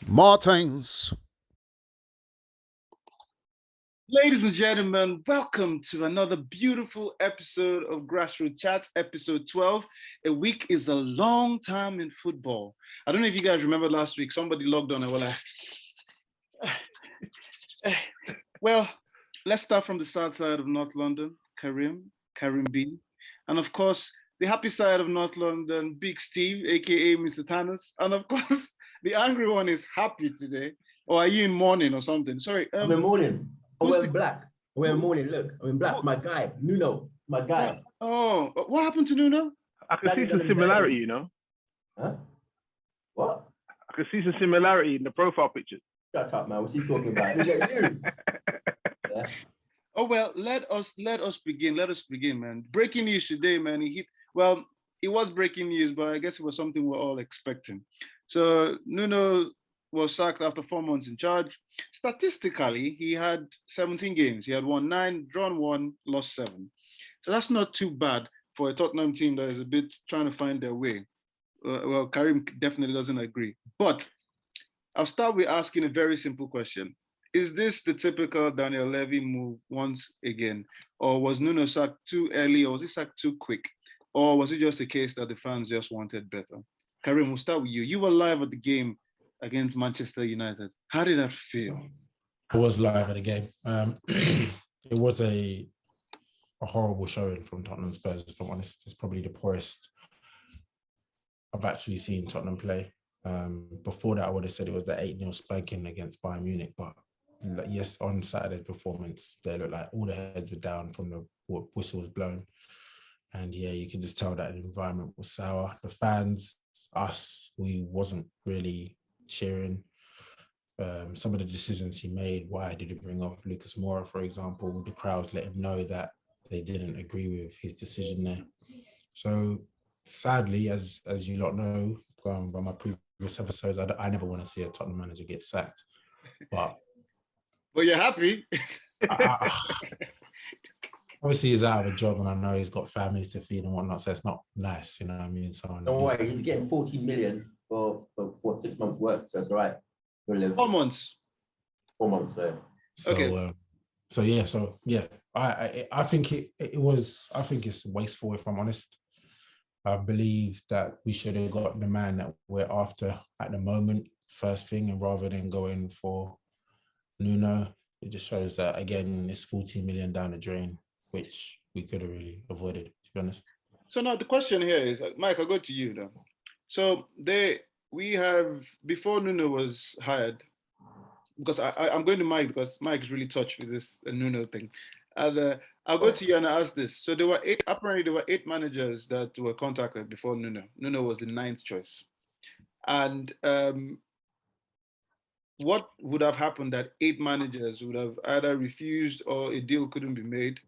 Martins. Ladies and gentlemen, welcome to another beautiful episode of Grassroot Chats, episode 12. A week is a long time in football. I don't know if you guys remember last week, somebody logged on and were like, well, let's start from the sad side of North London, Karim B. And of course, the happy side of North London, Big Steve, aka Mr. Thanos. And of course, the angry one is happy today. Or are you in mourning or something? Sorry. I'm in mourning. I'm wearing black. I'm wearing mourning. Look, I'm in black. My guy, Nuno, my guy. Oh, what happened to Nuno? I can see some similarity, you know. Huh? What? I can see some similarity in the profile pictures. Shut up, man. What's he talking about? Is that you? Yeah. Oh well, let us begin. Let us begin, man. Breaking news today, man. It was breaking news, but I guess it was something we're all expecting. So Nuno was sacked after 4 months in charge. Statistically, he had 17 games. He had won 9, drawn 1, lost 7. So that's not too bad for a Tottenham team that is a bit trying to find their way. Well, Karim definitely doesn't agree. But I'll start with asking a very simple question. Is this the typical Daniel Levy move once again? Or was Nuno sacked too early, or was he sacked too quick? Or was it just a case that the fans just wanted better? Karim, we'll start with you. You were live at the game against Manchester United. How did that feel? I was live at the game. It was a horrible showing from Tottenham Spurs, if I'm honest. It's probably the poorest I've actually seen Tottenham play. Before that, I would have said it was the 8-0 spanking against Bayern Munich. But yes, on Saturday's performance, they looked like all the heads were down from the whistle was blown. And yeah, you can just tell that the environment was sour. The fans, us, we wasn't really cheering. Some of the decisions he made, why did he bring off Lucas Moura, for example? The crowds let him know that they didn't agree with his decision there. So sadly, as you lot know, by my previous episodes, I never want to see a Tottenham manager get sacked. But you're happy. Obviously, he's out of a job, and I know he's got families to feed and whatnot, so it's not nice, you know what I mean? So don't worry, he's getting 40 million for 6 months' work, so it's all right. 4 months. 4 months, yeah. So, okay. I think I think it's wasteful, if I'm honest. I believe that we should have got the man that we're after at the moment, first thing, and rather than going for Nuno, it just shows that, again, it's 40 million down the drain, which we could have really avoided, to be honest. So now the question here is, Mike, I'll go to you now. So we have, before Nuno was hired, because I'm going to Mike because Mike is really touched with this Nuno thing. And I'll go to you and ask this. So there were 8 managers that were contacted before Nuno. Nuno was the 9th choice. And what would have happened that 8 managers would have either refused or a deal couldn't be made?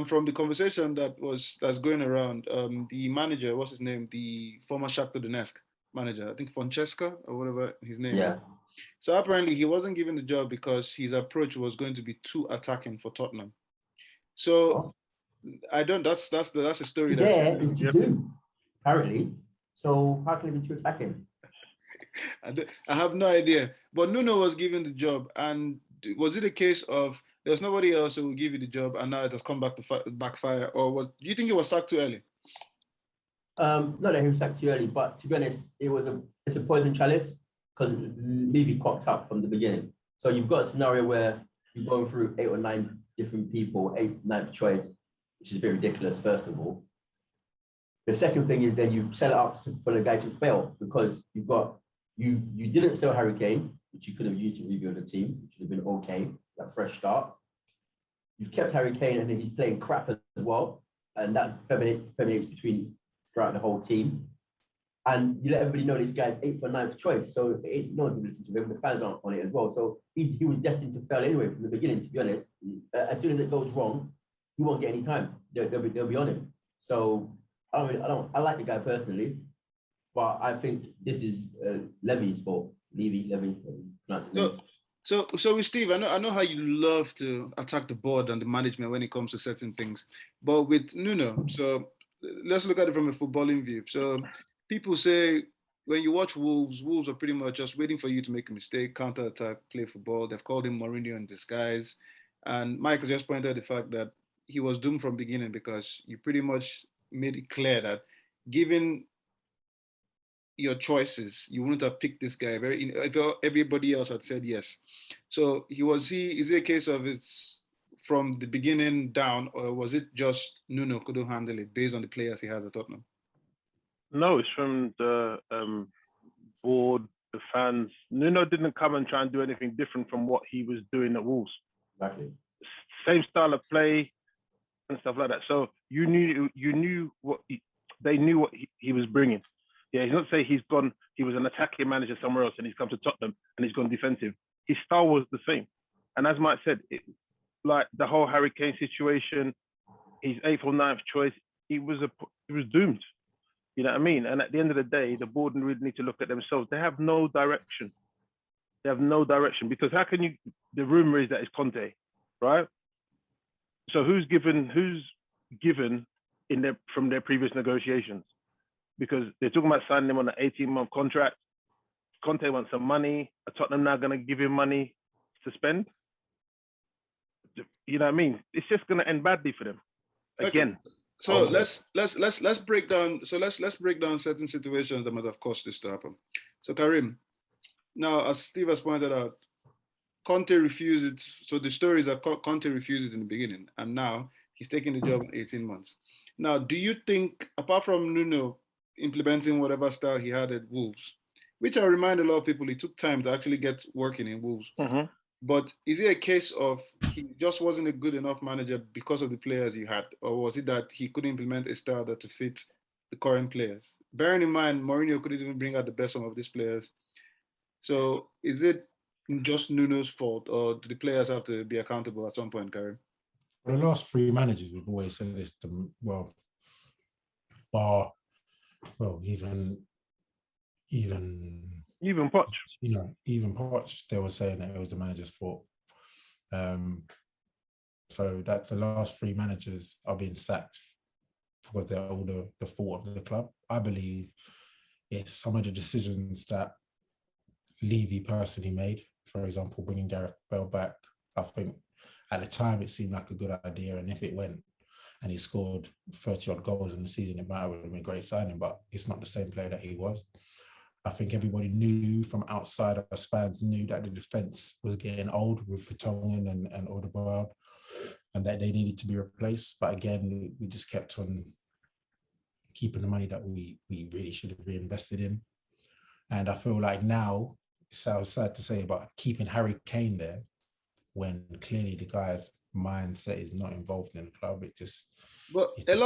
From the conversation that's going around, the manager, what's his name? The former Shakhtar Donetsk manager, I think Francesca or whatever his name. Yeah. So apparently he wasn't given the job because his approach was going to be too attacking for Tottenham. So that's a story. Yeah, it's to do, apparently. So how can it be too attacking? I have no idea. But Nuno was given the job, and was it a case of there's nobody else who will give you the job, and now it has come back to backfire? Or do you think it was sacked too early? Not that he was sacked too early, but to be honest, it's a poison chalice because Levy cocked up from the beginning. So you've got a scenario where you're going through 8 or 9 different people, 8th, 9th choice, which is a bit ridiculous, first of all. The second thing is then you sell it up for the guy to fail because you didn't sell Harry Kane, which you could have used to rebuild the team, which would have been okay, that fresh start. You've kept Harry Kane and then he's playing crap as well. And that permeates throughout the whole team. And you let everybody know this guy's 8th or 9th choice. So no one can listen to him. The fans aren't on it as well. So he was destined to fail anyway from the beginning, to be honest. As soon as it goes wrong, he won't get any time. They'll be on him. So I like the guy personally, but I think this is Levy's fault. Levy. So with Steve, I know how you love to attack the board and the management when it comes to certain things, but with Nuno, so let's look at it from a footballing view. So people say when you watch Wolves, Wolves are pretty much just waiting for you to make a mistake, counter attack, play football. They've called him Mourinho in disguise. And Michael just pointed out the fact that he was doomed from beginning because you pretty much made it clear that given your choices, you wouldn't have picked this guy. If everybody else had said yes. So is it a case of it's from the beginning down, or was it just Nuno couldn't handle it based on the players he has at Tottenham? No, it's from the board, the fans. Nuno didn't come and try and do anything different from what he was doing at Wolves. Exactly. Same style of play and stuff like that. So you knew what they knew what he was bringing. Yeah, he's not saying he was an attacking manager somewhere else and he's come to Tottenham and he's gone defensive. His style was the same. And as Mike said, like the whole Harry Kane situation, his 8th or 9th choice, he was doomed. You know what I mean? And at the end of the day, the board really need to look at themselves. They have no direction. Because how can you, the rumor is that it's Conte, right? So who's given from their previous negotiations? Because they're talking about signing him on an 18-month contract. Conte wants some money. Are Tottenham now going to give him money to spend? You know what I mean? It's just going to end badly for them again. Okay. So let's break down. So let's break down certain situations that might have caused this to happen. So Karim, now as Steve has pointed out, Conte refused it. So the story is that Conte refused it in the beginning, and now he's taking the job in 18 months. Now, do you think, apart from Nuno implementing whatever style he had at Wolves, which I remind a lot of people, it took time to actually get working in Wolves. Mm-hmm. But is it a case of he just wasn't a good enough manager because of the players he had? Or was it that he couldn't implement a style that to fit the current players? Bearing in mind, Mourinho couldn't even bring out the best of these players. So is it just Nuno's fault, or do the players have to be accountable at some point, Karim? For the last 3 managers, we've always said this, even Poch. Even Poch, they were saying that it was the manager's fault. So that the last 3 managers are being sacked because they're all the fault of the club. I believe it's some of the decisions that Levy personally made. For example, bringing Gareth Bale back. I think at the time it seemed like a good idea, and if it went and he scored 30-odd goals in the season, it might have been a great signing, but it's not the same player that he was. I think everybody knew from outside, us fans knew that the defence was getting old with Vertonghen and Odegaard, and that they needed to be replaced. But again, we just kept on keeping the money that we really should have reinvested in. And I feel like now, it sounds sad to say, but keeping Harry Kane there, when clearly the guy's mindset is not involved in the club, But a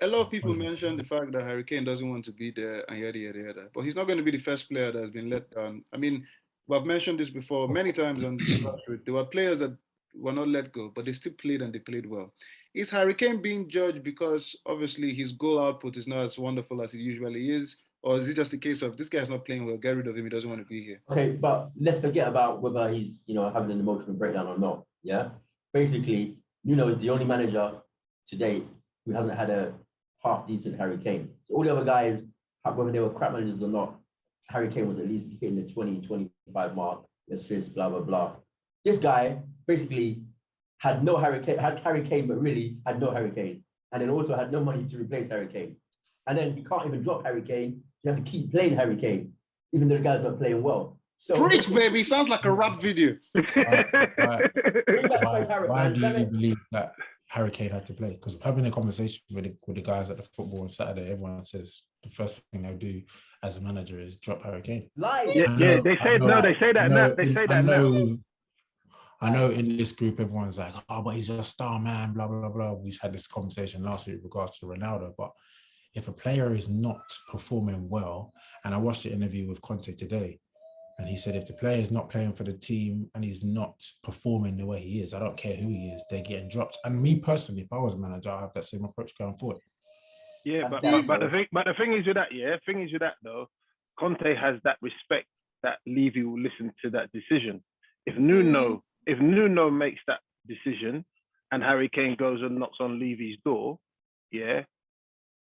lot of people mention the fact that Harry Kane doesn't want to be there and yada. But he's not going to be the first player that has been let down. I mean, we've mentioned this before many times on Grassroot. There were players that were not let go, but they still played and they played well. Is Harry Kane being judged because obviously his goal output is not as wonderful as it usually is? Or is it just a case of this guy's not playing well, get rid of him, he doesn't want to be here? Okay, but let's forget about whether he's, having an emotional breakdown or not, yeah? Basically, Nuno is the only manager to date who hasn't had a half-decent Harry Kane. So all the other guys, whether they were crap managers or not, Harry Kane was at least hitting the 20-25 mark, assists, blah, blah, blah. This guy basically had Harry Kane, but really had no Harry Kane. And then also had no money to replace Harry Kane. And then you can't even drop Harry Kane. You have to keep playing Harry Kane, even though the guy's not playing well. So preach, baby. Sounds like a rap video. Why do you believe that Harry Kane had to play? Because having a conversation with the guys at the football on Saturday, everyone says the first thing they'll do as a manager is drop Harry Kane. They say that now. I know in this group, everyone's like, oh, but he's a star man, blah, blah, blah. We had this conversation last week with regards to Ronaldo, but if a player is not performing well, and I watched the interview with Conte today, and he said if the player is not playing for the team and he's not performing the way he is, I don't care who he is, they're getting dropped. And me personally, if I was a manager, I'd have that same approach going forward. Yeah, but the thing is with that, though, Conte has that respect that Levy will listen to that decision. If Nuno makes that decision and Harry Kane goes and knocks on Levy's door, yeah,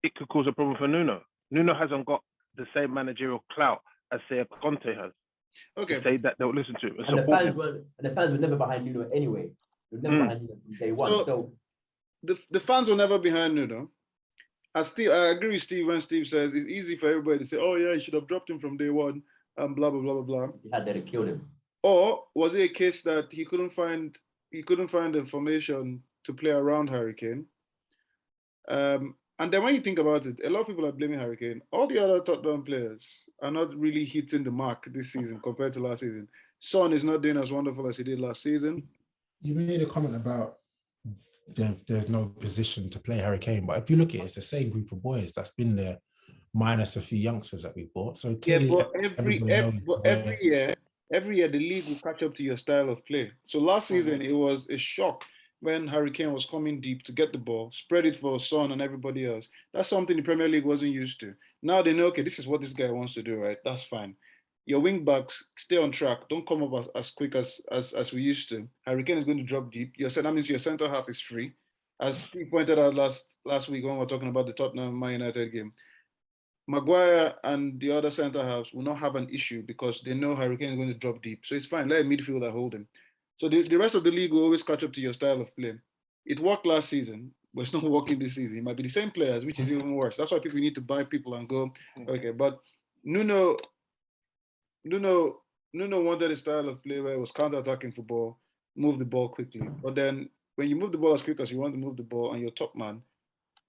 it could cause a problem for Nuno. Nuno hasn't got the same managerial clout as say a Conte has. Okay. To say that they'll listen to him And the fans were never behind Nuno anyway. They were never behind Nuno from day one. So the fans were never behind Nuno. I agree with Steve when Steve says it's easy for everybody to say, oh yeah, you should have dropped him from day one and blah blah blah blah blah. He had that to kill him. Or was it a case that he couldn't find the formation to play around Harry Kane? And then when you think about it, a lot of people are blaming Harry Kane. All the other Tottenham players are not really hitting the mark this season compared to last season. Son is not doing as wonderful as he did last season. You made a comment about there's no position to play Harry Kane, but if you look at it, it's the same group of boys that's been there, minus a few youngsters that we bought. So clearly, but every year the league will catch up to your style of play. So last season it was a shock when Harry Kane was coming deep to get the ball, spread it for Son and everybody else. That's something the Premier League wasn't used to. Now they know, okay, this is what this guy wants to do, right? That's fine. Your wing backs stay on track. Don't come up as quick as we used to. Harry Kane is going to drop deep. That means your centre half is free. As Steve pointed out last week when we were talking about the Tottenham Man United game, Maguire and the other centre halves will not have an issue because they know Harry Kane is going to drop deep. So it's fine. Let a midfielder hold him. So the rest of the league will always catch up to your style of play. It worked last season, but it's not working this season. It might be the same players, which is even worse. That's why people need to buy people and go, okay. But Nuno wanted a style of play where it was counter-attacking football, move the ball quickly. But then when you move the ball as quick as you want to move the ball and you're top man,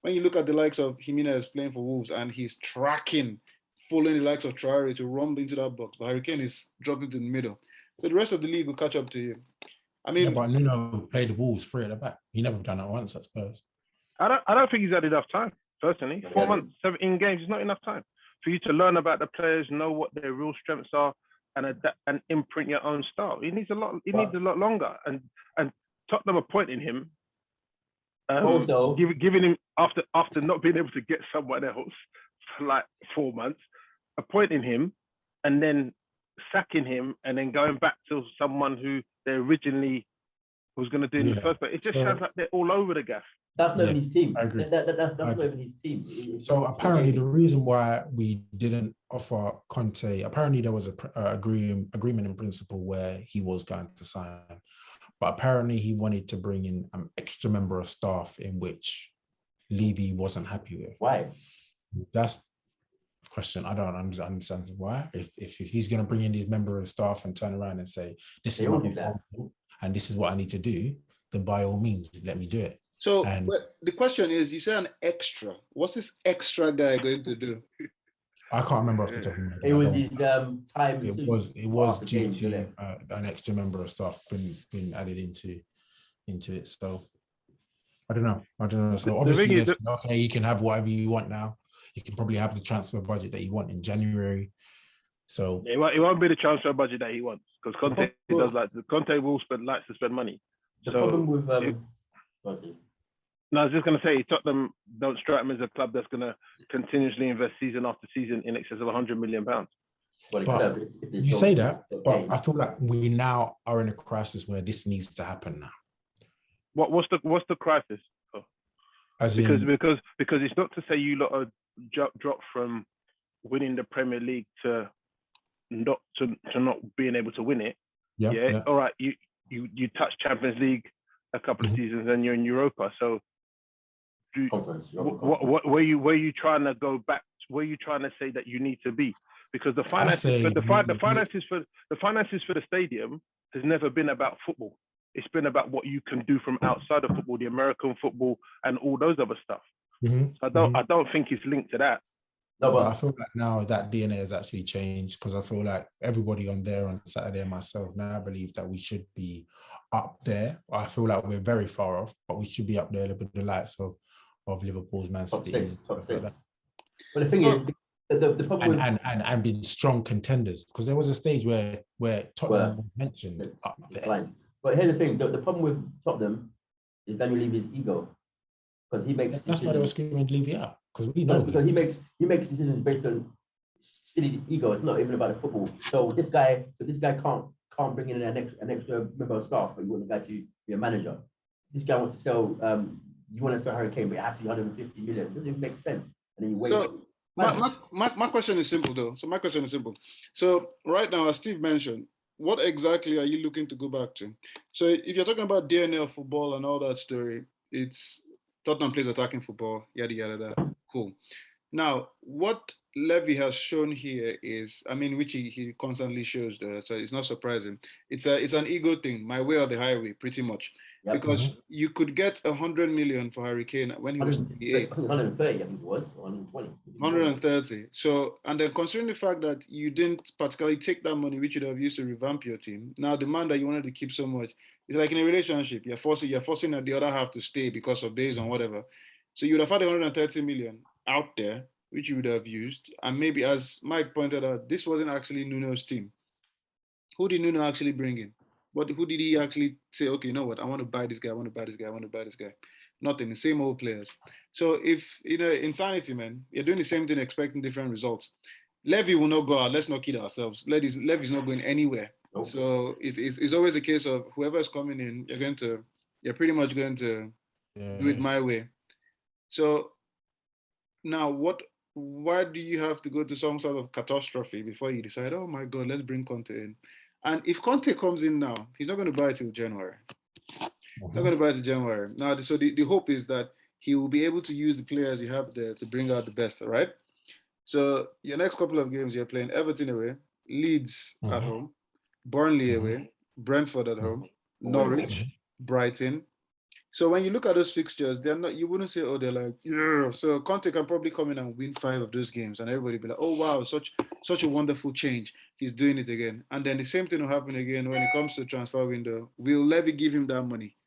when you look at the likes of Jimenez playing for Wolves and he's tracking, following the likes of Traore to rumble into that box, but Harry Kane is dropping to the middle. So the rest of the league will catch up to you. I mean, but Nuno played the Wolves free at the back. He never done that once, I suppose. I don't think he's had enough time, personally. 4 months, 17 games is not enough time for you to learn about the players, know what their real strengths are, and adapt and imprint your own style. He needs a lot. He needs a lot longer. And Tottenham appointing him, also giving him after not being able to get someone else for like 4 months, appointing him, and then sacking him, and then going back to someone who they originally was going to do in the first place. It just sounds like they're all over the gaff. That's not even his team. I agree. That's not even his team. So apparently the reason why we didn't offer Conte, apparently there was a agreement in principle where he was going to sign, but apparently he wanted to bring in an extra member of staff in which Levy wasn't happy with. Why? That's the question. I don't understand why. If he's going to bring in these member of staff and turn around and say, this is my problem and this is what I need to do, then by all means, let me do it. So the question is, you say an extra. What's this extra guy going to do? I can't remember off the top of my head. It was his time. It was due to an extra member of staff being added into it. So I don't know. So obviously, okay, you can have whatever you want now. You can probably have the transfer budget that you want in January. So it won't be the transfer budget that he wants because Conte likes to spend money. The problem with no, I was just going to say, Tottenham don't strike him as a club that's going to continuously invest season after season in excess of £100 million. But you say that, but I feel like we now are in a crisis where this needs to happen now. What's the crisis? Because it's not to say you lot are dropped from winning the Premier League to not being able to win it. Yeah. All right, you touch Champions League a couple of seasons and you're in Europa. So where you trying to go back? Where you trying to say that you need to be? Because the finances for the stadium has never been about football. It's been about what you can do from outside of football, the American football and all those other stuff. I don't think it's linked to that. No, but I feel like now that DNA has actually changed because I feel like everybody on there on Saturday and myself now believe that we should be up there. I feel like we're very far off, but we should be up there with the likes of Liverpool's, Man City. Top six. But the thing is, the problem and being strong contenders because there was a stage where Tottenham was mentioned up there. Fine. But here's the thing: the problem with Tottenham is Daniel Levy's ego because he makes. That's why they were screaming Levy out because we know because he makes decisions based on silly ego. It's not even about the football. So this guy can't bring in an extra member of staff, but you want the guy to be a manager. This guy wants to sell. You want to sell Harry Kane, but it has to be 150 million. It doesn't even make sense. And then you wait. My question is simple though. So my question is simple. So right now, as Steve mentioned, what exactly are you looking to go back to? So if you're talking about DNA of football and all that story, it's Tottenham plays attacking football, yada yada yada. Cool. Now, what Levy has shown here is, I mean, which he constantly shows, so it's not surprising. It's an ego thing, my way or the highway, pretty much. Yep. Because you could get 100 million for Harry Kane when he was 28. 130, I think it was, 120. 130. So, and then considering the fact that you didn't particularly take that money, which you'd have used to revamp your team, now the man that you wanted to keep so much, it's like in a relationship, you're forcing the other half to stay because of based on whatever. So you would have had 130 million out there, which you would have used. And maybe, as Mike pointed out, this wasn't actually Nuno's team. Who did Nuno actually bring in? Who did he actually say, okay, you know what, I want to buy this guy, I want to buy this guy, I want to buy this guy? Nothing, the same old players. So if, insanity, man, you're doing the same thing, expecting different results. Levy will not go out. Let's not kid ourselves. Levy's not going anywhere. Nope. So it's always a case of whoever is coming in, you're pretty much going to do it my way. So now why do you have to go to some sort of catastrophe before you decide, oh my God, let's bring Conte in? And if Conte comes in now, he's not going to buy it till January. He's not going to buy it till January. Now, so the hope is that he will be able to use the players you have there to bring out the best, right? So your next couple of games, you're playing Everton away, Leeds at home, Burnley away, Brentford at home, Norwich, Brighton. So when you look at those fixtures, they're not, you wouldn't say, oh, they're like, yeah. So Conte can probably come in and win 5 of those games and everybody be like, oh, wow, such a wonderful change. He's doing it again. And then the same thing will happen again when it comes to transfer window. Will Levy give him that money?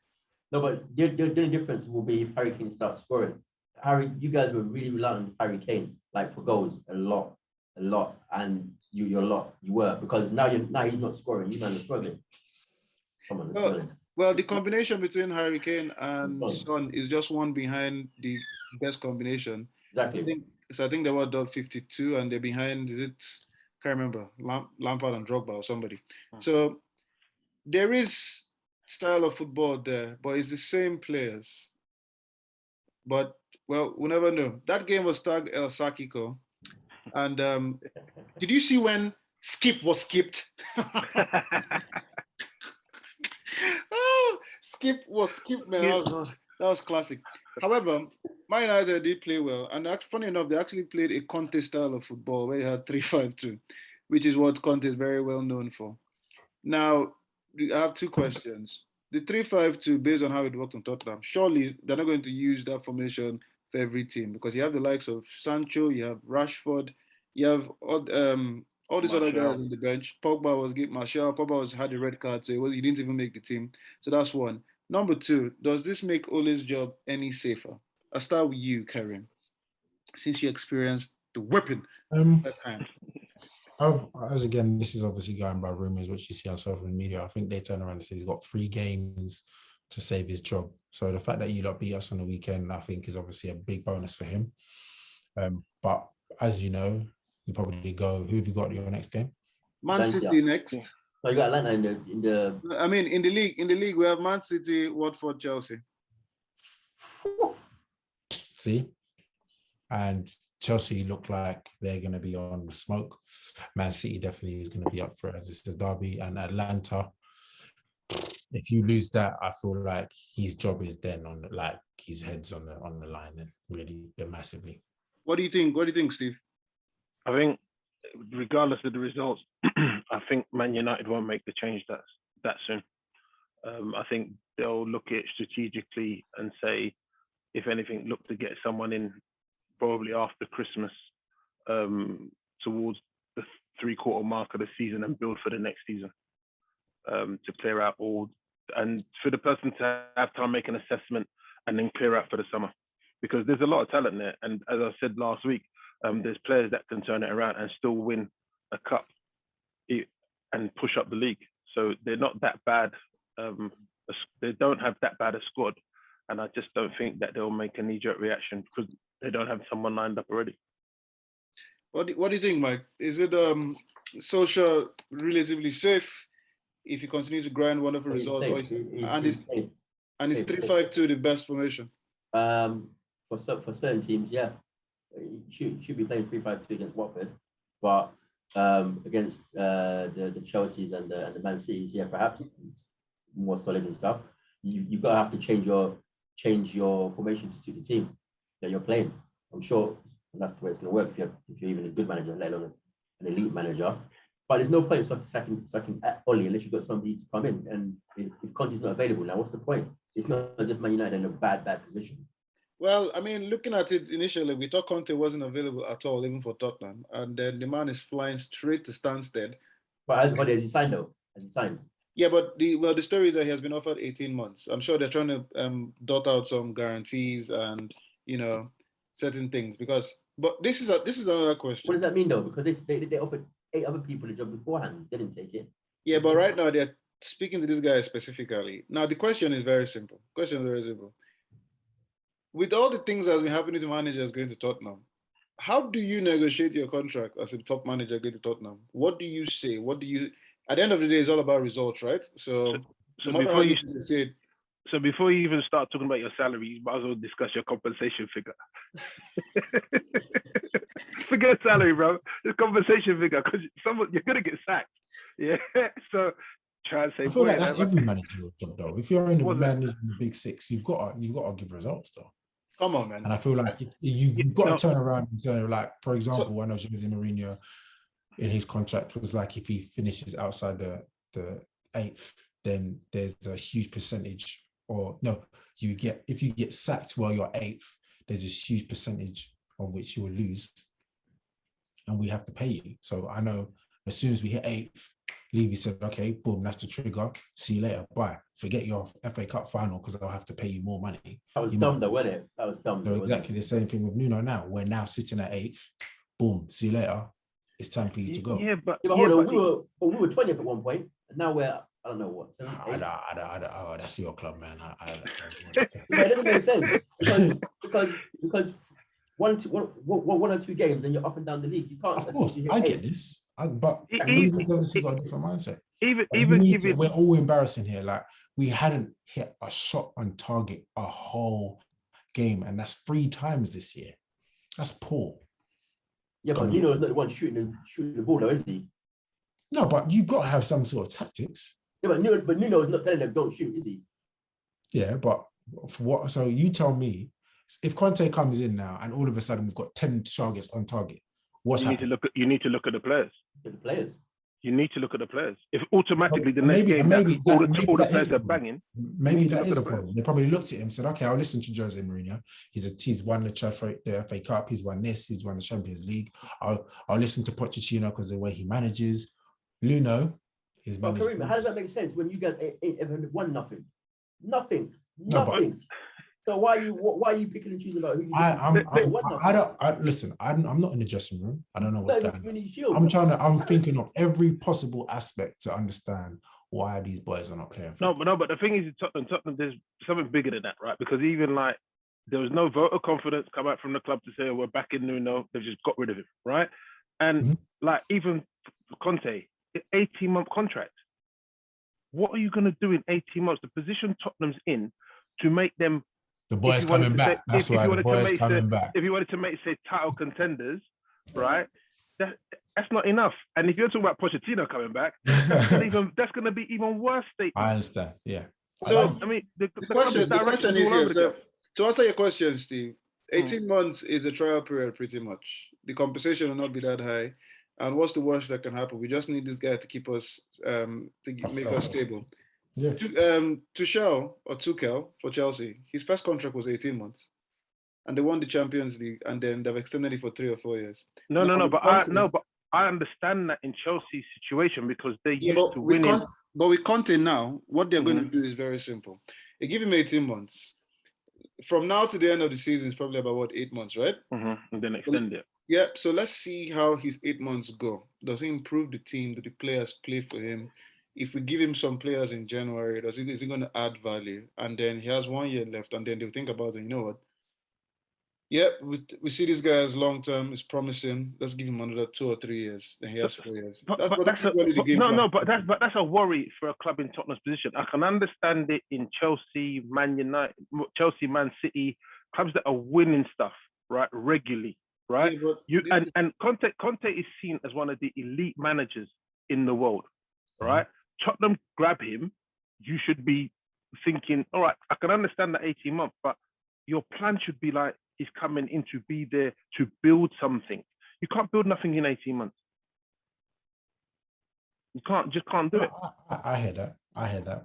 No, but the difference will be if Harry Kane starts scoring. You guys were really reliant on Harry Kane, like for goals, a lot. And you're a lot. You were, because now he's not scoring. You guys are struggling. Come on, well, the combination between Harry Kane and Son is just one behind the best combination. Exactly. I think they were done 52 and they're behind, can't remember, Lampard and Drogba or somebody. So there is style of football there, but it's the same players. But, well, we'll never know. That game was tagged El Sakiko. And did you see when Skip was skipped? Skip was skipped, man. That was classic. However, Man United did play well. And funny enough, they actually played a Conte style of football where they had 3-5-2, which is what Conte is very well known for. Now, I have 2 questions. The 3-5-2, based on how it worked on Tottenham, surely they're not going to use that formation for every team, because you have the likes of Sancho, you have Rashford, you have all these other guys on the bench. Pogba had a red card, so he didn't even make the team. So that's one. Number 2, does this make Ole's job any safer? I'll start with you, Karim, since you experienced the whipping firsthand. As again, this is obviously going by rumors, which you see on social media. I think they turn around and say he's got 3 games to save his job. So the fact that you lot beat us on the weekend, I think, is obviously a big bonus for him. But as you know, you probably go. Who have you got your next game? Man City next. So you got Atlanta in the. I mean, in the league, we have Man City, Watford, Chelsea. See, and Chelsea look like they're going to be on the smoke. Man City definitely is going to be up for it as it's a derby. And Atlanta, if you lose that, I feel like his job is then his head's on the line and really massively. What do you think? What do you think, Steve? I think, regardless of the results, I think Man United won't make the change that soon. I think they'll look at it strategically and say, if anything, look to get someone in probably after Christmas, towards the 3/4 mark of the season, and build for the next season, to clear out all, and for the person to have time make an assessment and then clear out for the summer, because there's a lot of talent there. And as I said last week, there's players that can turn it around and still win a cup and push up the league. So they're not that bad. They don't have that bad a squad. And I just don't think that they'll make a knee-jerk reaction because they don't have someone lined up already. What do you think, Mike? Is it Solskjaer relatively safe if he continues to grind wonderful results? And is 3-5-2 the best formation? For certain teams, yeah. He should be playing 3-5-2 against Watford, but against the Chelseas and the Man Cities, yeah, perhaps it's more solid and stuff. You've got to have to change your formation to suit the team that you're playing. I'm sure that's the way it's going to work if you're even a good manager, let alone an elite manager. But there's no point in sacking Oli unless you've got somebody to come in. And if Conte's not available now, what's the point? It's not as if Man United are in a bad position. Well, I mean, looking at it initially, we thought Conte wasn't available at all, even for Tottenham. And then the man is flying straight to Stansted. But has he signed though? Has he signed? Yeah, but the story is that he has been offered 18 months. I'm sure they're trying to dot out some guarantees and, certain things but this is another question. What does that mean though? Because they offered 8 other people a job beforehand, they didn't take it. Yeah, but right now they're speaking to this guy specifically. Now the question is very simple. With all the things that have been happening to managers going to Tottenham, how do you negotiate your contract as a top manager going to Tottenham? What do you say? At the end of the day, it's all about results, right? So before you even start talking about your salary, you might as well discuss your compensation figure. Forget salary, bro. The compensation figure, because you're gonna get sacked. Yeah. So try and say. I feel like that's every manager's job, though. If you're in the managing the big six, you've got to give results, though. Come on, man. And I feel like you've got to turn around and say, like, for example, I know Jose Mourinho in his contract was like, if he finishes outside the 8th, then there's a huge percentage, if you get sacked while you're 8th, there's this huge percentage on which you will lose, and we have to pay you. So I know as soon as we hit 8th, Levy said, okay, boom, that's the trigger. See you later. Bye. Forget your FA Cup final because I'll have to pay you more money. That was dumb though, wasn't it? That was dumb. So exactly the same thing with Nuno now. We're now sitting at 8th. Boom, see you later. It's time for you to go. Yeah, but hold on, we were 20th at one point, and now we're, I don't know what. That's your club, man. It doesn't make sense because one or two games and you're up and down the league. You can't. Of course, I get this. But we've got a different mindset. Even we're all embarrassing here. Like, we hadn't hit a shot on target a whole game, and that's 3 times this year. That's poor. Yeah, but Nuno's not the one shooting the ball, though, is he? No, but you've got to have some sort of tactics. Yeah, but Nuno is not telling them don't shoot, is he? Yeah, but for what? So you tell me, if Conte comes in now and all of a sudden we've got 10 targets on target, what's happening? You need to look at the players. You need to look at the players. If automatically the next game all the players are banging, maybe that is a problem. They probably looked at him and said, okay, I'll listen to Jose Mourinho. He's won the FA Cup, he's won this, he's won the Champions League. I'll listen to Pochettino because the way he manages. Nuno is managed. Karim, how does that make sense when you guys ain't ever won nothing? Nothing. So why are you picking and choosing about who you? Listen. I'm not in the dressing room. I don't know what's going on. I'm thinking of every possible aspect to understand why these boys are not playing. No, but the thing is, Tottenham, there's something bigger than that, right? Because even like there was no vote of confidence come out from the club to say we're back in Nuno. They've just got rid of him, right? And like even Conte, 18-month contract. What are you going to do in 18 months? The position Tottenham's in to make them. The boys coming back. That's why the boys coming back. If you wanted to make, say, title contenders, right? That's not enough. And if you're talking about Pochettino coming back, that's going to be even worse statement. I understand. Yeah. So the question is here. So, to answer your question, Steve, 18 months is a trial period, pretty much. The compensation will not be that high. And what's the worst that can happen? We just need this guy to keep us, make us stable. Yeah. Tuchel for Chelsea, his first contract was 18 months, and they won the Champions League, and then they've extended it for 3 or 4 years. But I understand that in Chelsea's situation because they used to winning. But with Conte now, what they're going to do is very simple. They give him 18 months. From now to the end of the season is probably about 8 months, right? And then extend it. Yeah. So let's see how his 8 months go. Does he improve the team? Do the players play for him? If we give him some players in January, is he going to add value? And then he has 1 year left, and then they'll think about it. You know what? Yeah, we see this guy as long term. It's promising. Let's give him another 2 or 3 years. Then he has 4 years. That's a worry for a club in Tottenham's position. I can understand it in Chelsea, Man United, Man City, clubs that are winning stuff right regularly. right? Yeah, but And Conte is seen as one of the elite managers in the world, right? Tottenham grab him, you should be thinking, all right, I can understand the 18 months, but your plan should be like, he's coming in to be there to build something. You can't build nothing in 18 months. You just can't do it. I hear that,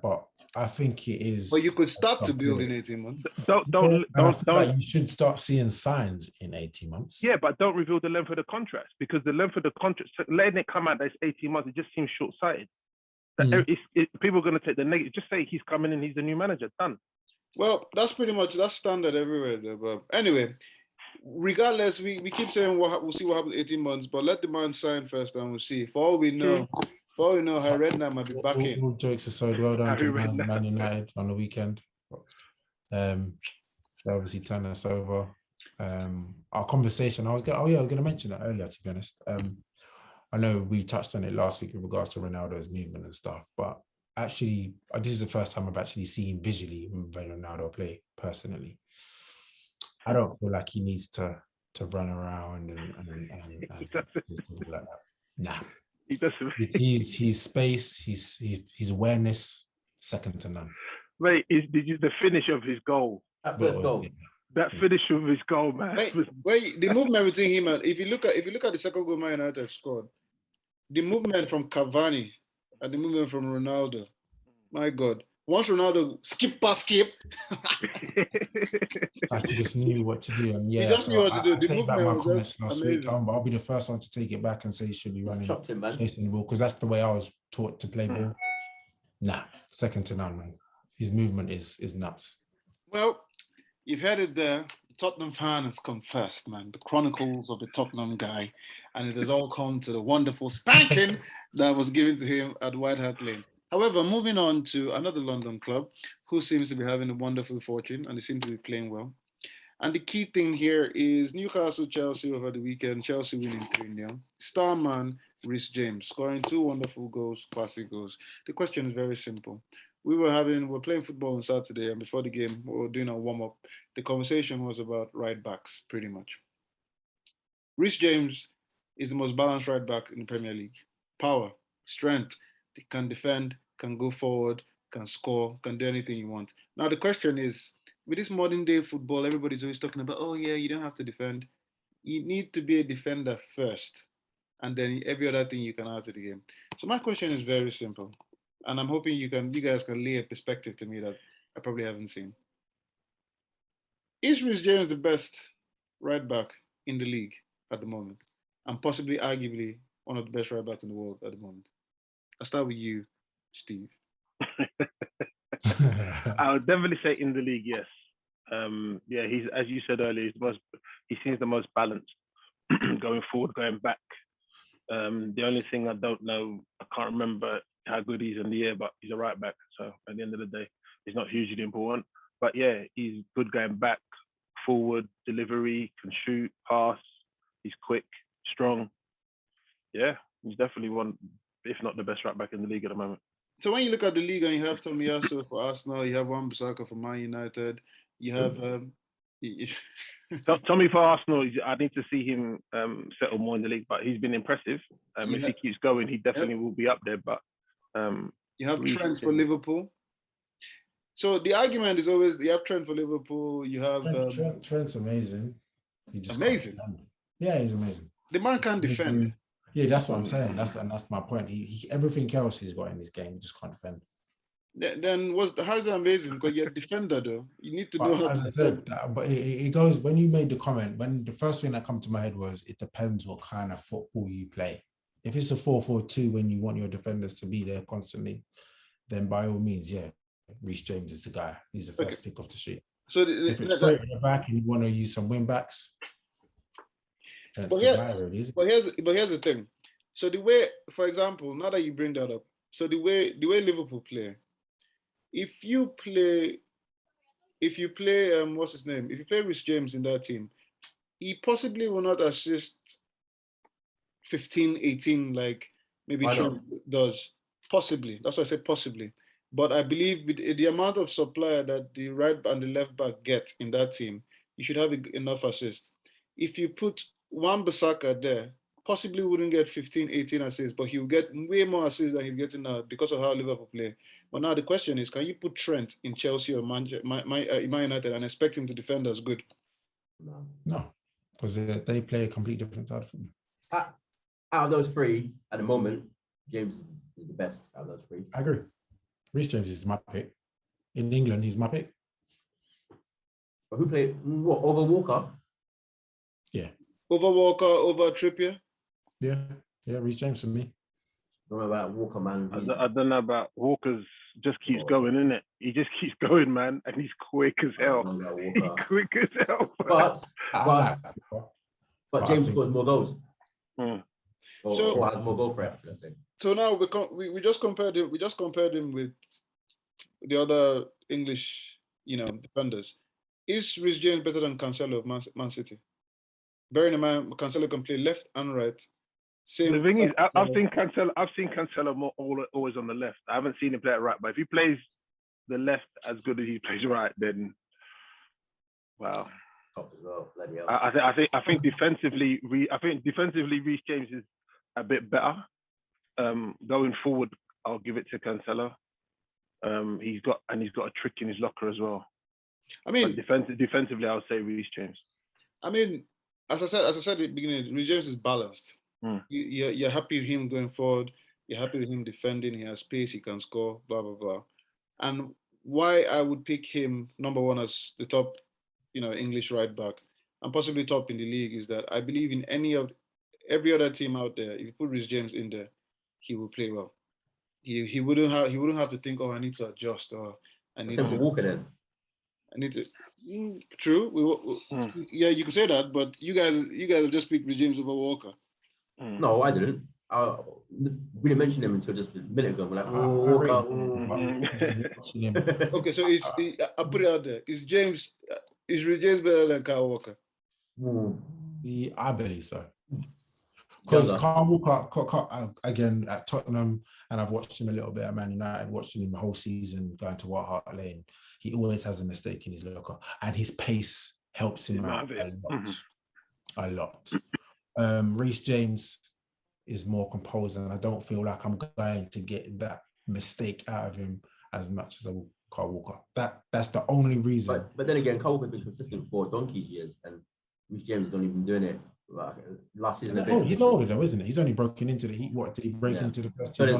but I think it is. But you could start to build in 18 months. Don't. Like you should start seeing signs in 18 months. Yeah, but don't reveal the length of the contract, because the length of the contract, letting it come out that's 18 months, it just seems short-sighted. People are going to take the negative. Just say he's coming in, he's the new manager, done. Well, that's standard everywhere though. But anyway, regardless, we keep saying we'll see what happens in 18 months, but let the man sign first and we'll see. For all we know, Harry Redknapp might be back in. All jokes aside, well done to Man United on the weekend. They obviously turned us over. Our conversation, I was going to mention that earlier, to be honest. I know we touched on it last week in regards to Ronaldo's movement and stuff, but actually, this is the first time I've actually seen visually Ronaldo play personally. I don't feel like he needs to run around and like that. Nah. He doesn't. His space, his awareness, second to none. Wait, did you the finish of his goal? That first goal. That finish of his goal, man. Wait, the movement between him and if you look at the second goal Man United scored, the movement from Cavani and the movement from Ronaldo, my God. Once Ronaldo skip. Like he just knew what to do. And yeah, he just knew what to do. I take back my comments last week. I'll be the first one to take it back and say he should be running, chasing the ball, because that's the way I was taught to play ball. Nah, second to none, man. His movement is nuts. Well, you've heard it there. The Tottenham fan has confessed, man. The chronicles of the Tottenham guy. And it has all come to the wonderful spanking that was given to him at White Hart Lane. However, moving on to another London club who seems to be having a wonderful fortune and they seem to be playing well. And the key thing here is Newcastle Chelsea over the weekend. Chelsea winning 3-0. Star man Reece James scoring 2 wonderful goals, classic goals. The question is very simple. We're playing football on Saturday, and before the game, we were doing a warm-up. The conversation was about right backs, pretty much. Reece James is the most balanced right back in the Premier League. Power, strength, he can defend, can go forward, can score, can do anything you want. Now, the question is, with this modern day football, everybody's always talking about, oh yeah, you don't have to defend. You need to be a defender first, and then every other thing you can add to the game. So my question is very simple. And I'm hoping you guys can lay a perspective to me that I probably haven't seen. Is Reece James the best right back in the league at the moment? And possibly, arguably, one of the best right backs in the world at the moment? I'll start with you, Steve. I would definitely say in the league, yes. Yeah, he's, as you said earlier, he seems the most balanced going forward, going back. The only thing I don't know, I can't remember how good he is in the air, but he's a right back. So at the end of the day, it's not hugely important. But yeah, he's good going back, forward, delivery, can shoot, pass. He's quick, strong. Yeah, he's definitely one, if not the best right back in the league at the moment. So when you look at the league and you have Tomiyasu for Arsenal, you have Wan-Bissaka for Man United, you have Tommy for Arsenal, I need to see him settle more in the league, but he's been impressive. If he keeps going, he definitely will be up there. But you have Trent for Liverpool. So the argument is always you have Trent for Liverpool. You have Trent's amazing. Amazing. Yeah, he's amazing. The man can't defend. Yeah, that's what I'm saying. That's my point. He everything else he's got in this game, he just can't defend. Then how's that amazing? Because you're a defender, though. You need to know how to defend. As I said, but it goes when you made the comment. When the first thing that come to my head was, it depends what kind of football you play. If it's a 4-4-2 when you want your defenders to be there constantly, then by all means, yeah, Reece James is the guy. He's the first pick off the street. So if it's straight in the back and you want to use some wing backs, but here's the thing. So the way, for example, now that you bring that up, so the way Liverpool play, if you play what's his name? If you play Reece James in that team, he possibly will not assist 15, 18 like maybe Trent does. Possibly. That's why I said possibly. But I believe with the amount of supply that the right and the left back get in that team, you should have enough assists. If you put Wan-Bissaka there possibly wouldn't get 15, 18 assists, but he'll get way more assists than he's getting now because of how Liverpool play. But now the question is, can you put Trent in Chelsea or Man United and expect him to defend as good? No, because they play a completely different side of football. Out of those three, at the moment, James is the best out of those three. I agree. Reece James is my pick. In England, he's my pick. But who played over Walker? Yeah. Over Walker, over Trippier? Yeah, Reece James for me. I don't know about Walker, man. I don't know about Walker's. Just keeps going, innit? He just keeps going, man, and he's quick as hell. He's quick as hell. But James scores more goals. Or has more goal threat, should I say. So now we just compared him. We just compared him with the other English, defenders. Is Reece James better than Cancelo of Man City? Bearing in mind, Cancelo can play left and right. The thing is, I've seen Cancelo more always on the left. I haven't seen him play it right. But if he plays the left as good as he plays right, then wow. I think defensively, Reece James is a bit better. Going forward, I'll give it to Cancelo. He's got a trick in his locker as well. I mean, defensively, I would say Reece James. I mean, as I said at the beginning, Reece James is balanced. You're happy with him going forward. You're happy with him defending. He has space. He can score. Blah blah blah. And why I would pick him number one as the top, English right back, and possibly top in the league is that I believe in every other team out there. If you put Reece James in there, he will play well. He wouldn't have to think, I need to adjust or I need to walk it in. I need to. True. Yeah, you can say that, but you guys have just picked Reece James over Walker. No, I didn't. We didn't mention him until just a minute ago. We're like, Walker. Okay, so I'll put it out there. Is Reece James better than Kyle Walker? I believe so. Because Kyle Walker, again, at Tottenham, and I've watched him a little bit at Man United, watching him the whole season going to White Hart Lane. He always has a mistake in his locker, and his pace helps him out a lot. Reece James is more composed, and I don't feel like I'm going to get that mistake out of him as much as I will Kyle Walker. That's the only reason. But then again, Kyle Walker's been consistent for donkey's years, and Reece James has only been doing it last season. He's older though, isn't he? He's only broken into the heat. What did he break into the first team?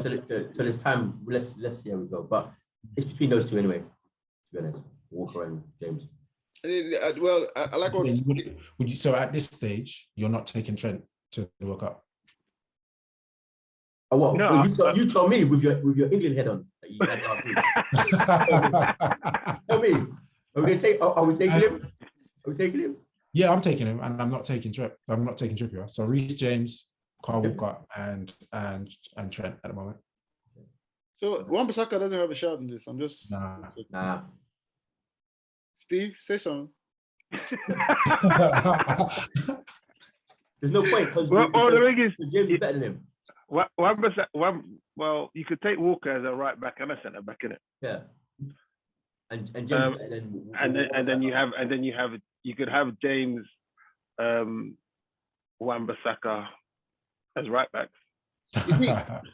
So this time, let's see how we go. But it's between those two anyway. To be honest, Walker and James. Well, I like what. Would you? So at this stage, you're not taking Trent to the World Cup. Oh, what? No, you tell me with your England head on that you had last week. Tell me. Are we taking him? Are we taking him? Yeah, I'm taking him, and I'm not taking Trent. I'm not taking Trippier. So Reece James, Kyle Walker, and Trent at the moment. So Wan-Bissaka doesn't have a shot in this. I'm just nah. Steve, say something. There's no point because the thing is, James is better than him. Well, you could take Walker as a right back and a centre back, innit? Yeah. And James you could have James, Wan-Bissaka as right backs.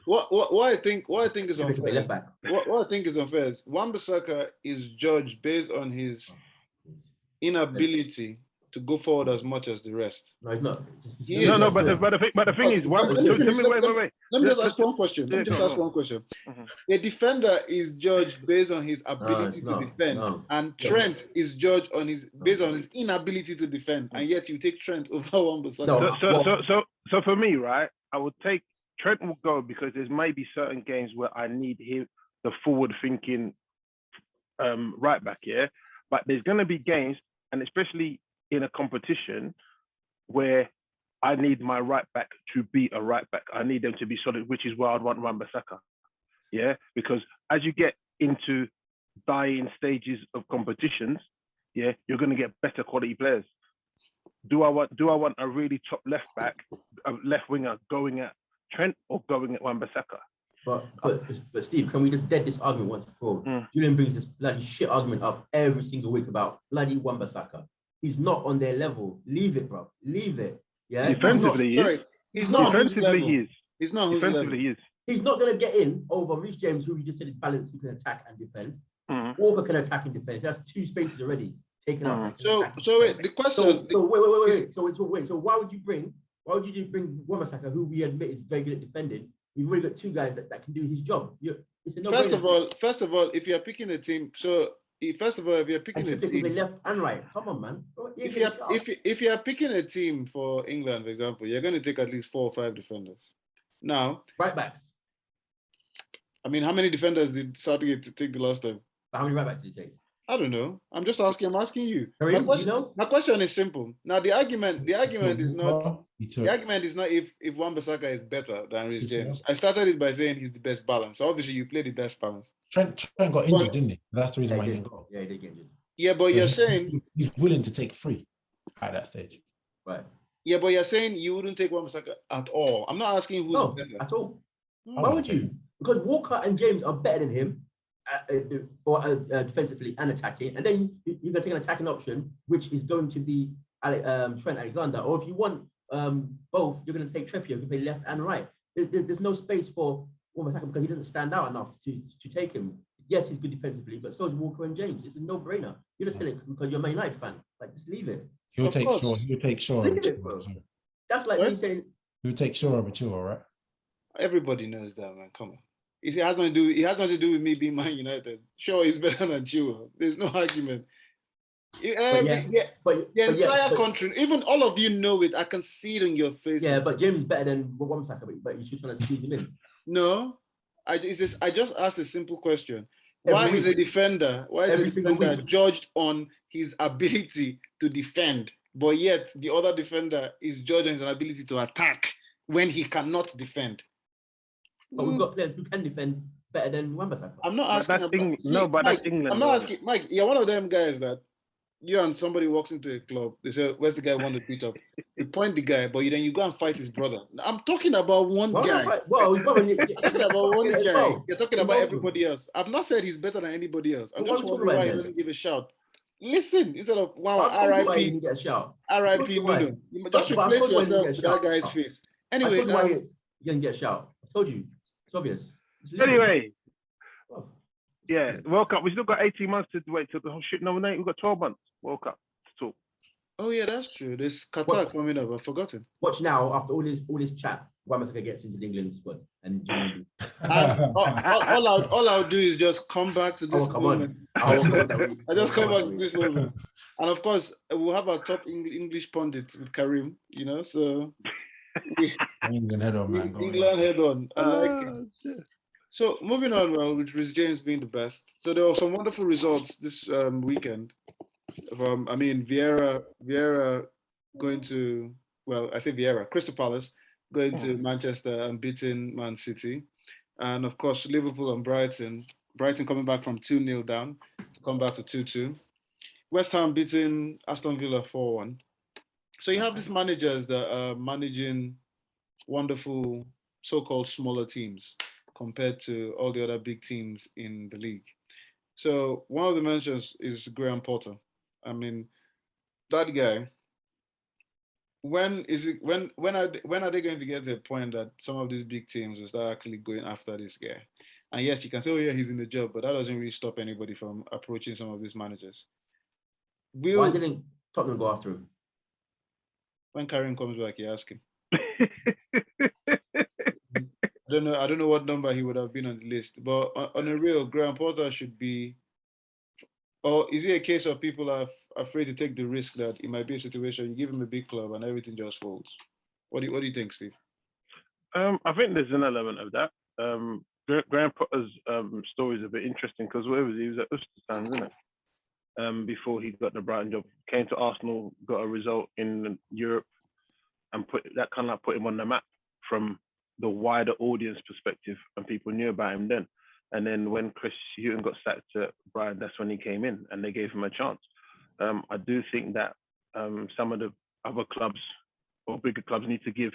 What I think is unfair. What I think is unfair is Wan-Bissaka is judged based on his inability to go forward as much as the rest. No, he's not. But the thing is, let me just ask one question. A defender is judged based on his ability to defend, and Trent is judged based on his inability to defend, and yet you take Trent over Wan-Bissaka. So for me, right, I would take Trent will go because there's maybe certain games where I need him, the forward-thinking right back, yeah. But there's going to be games, and especially in a competition, where I need my right back to be a right back. I need them to be solid, which is why I'd want Wan-Bissaka, yeah. Because as you get into dying stages of competitions, yeah, you're going to get better quality players. Do I want a really top left back, a left winger going at Trent or going at Wan-Bissaka? But Steve, can we just dead this argument once for all? Julian brings this bloody shit argument up every single week about bloody Wan-Bissaka. He's not on their level. Leave it, bro. Leave it. Yeah, Defensively, he's not on whose defensively level. he is. He's not on whose level. Defensively, he is. he's not going to get in over Reece James, who we just said is balanced, who can attack and defend. Walker can attack and defend. That's 2 spaces already taken up. So wait, the question. So why would you bring Wan-Bissaka, who we admit is very good at defending? You've already got 2 guys that can do his job. It's a no-brainer. First of all, if you're picking a team, if you're picking a team, left and right, come on, man. If you're picking a team for England, for example, you're going to take at least 4 or 5 defenders. Now, right backs. I mean, how many defenders did Southgate take the last time? How many right backs did he take? I don't know. I'm just asking. I'm asking you. Karim, my question is simple. Now, the argument is not if Wan-Bissaka is better than Reece James. I started it by saying he's the best balance. So obviously, you play the best balance. Trent got injured, didn't he? That's the reason why he didn't go. Yeah, he did get injured. Yeah, but you're saying he's willing to take 3 at that stage. Right. Yeah, but you're saying you wouldn't take Wan-Bissaka at all. I'm not asking who's better at all. Why would you? Because Walker and James are better than him, defensively and attacking, and then you're going to take an attacking option, which is going to be Trent Alexander. Or if you want both, you're going to take Trippier, you can play left and right. There's no space for Wan-Bissaka because he doesn't stand out enough to take him. Yes, he's good defensively, but so is Walker and James. It's a no-brainer. You're just saying it because you're a Man United fan. Like, just leave it. He'll take Shaw. That's like me saying he'll take Shaw over Chua, right? Everybody knows that, man. Come on. It has nothing to do with me being Man United. Shaw is better than Chua. There's no argument. The entire country, even all of you know it. I can see it in your face. Yeah, but James is better than Wan-Bissaka, but you should try to squeeze him in. No, I just asked a simple question. Why is a defender judged on his ability to defend, but yet the other defender is judged on his ability to attack when he cannot defend? But we've got players who can defend better than Wan-Bissaka. I'm not asking that's England. I'm not asking, Mike, you're one of them guys that you and somebody walks into a club, they say, where's the guy want to beat up? You point the guy, but then you go and fight his brother. I'm talking about one guy. You're talking about one guy. You're talking about everybody else. I've not said he's better than anybody else. I'm just wondering why he doesn't give a shout. Listen, instead of RIP, RIP Nuno. Just replace yourself with that guy's face. Anyway, I told you why you didn't get a shout. I told you. It's obvious. Anyway. Yeah, World Cup. We still got 18 months to wait till the whole shit nominate. We've got 12 months. World Cup to talk. Oh yeah, that's true. There's Qatar coming up. I've forgotten. Watch now. After all this chat, Wan-Bissaka gets into the England squad, and all I'll do is just come back to this moment. I just come back to this moment, and of course we'll have our top English pundits with Karim. So England head on, man. England head on. I like it. So moving on, with Reece James being the best. So there were some wonderful results this weekend. Vieira going to, Crystal Palace going to Manchester and beating Man City. And of course, Liverpool and Brighton. Brighton coming back from 2-0 down to come back to 2-2. West Ham beating Aston Villa 4-1. So you have these managers that are managing wonderful so-called smaller teams compared to all the other big teams in the league. So one of the mentions is Graham Potter. I mean, that guy. When are they going to get to the point that some of these big teams will start actually going after this guy? And yes, you can say, oh yeah, he's in the job, but that doesn't really stop anybody from approaching some of these managers. Why didn't Tottenham go after him? When Karim comes back, you ask him. I don't know what number he would have been on the list, but on a real, Graham Potter should be. Or is it a case of people are afraid to take the risk that it might be a situation you give him a big club and everything just folds? What do you think, Steve? I think there's an element of that. Graham Potter's story is a bit interesting because he was at Ulster, isn't it? Before he got the Brighton job, came to Arsenal, got a result in Europe, and put him on the map from the wider audience perspective, and people knew about him then. And then when Chris Hughton got sacked at Brighton, that's when he came in and they gave him a chance. I do think that some of the other clubs or bigger clubs need to give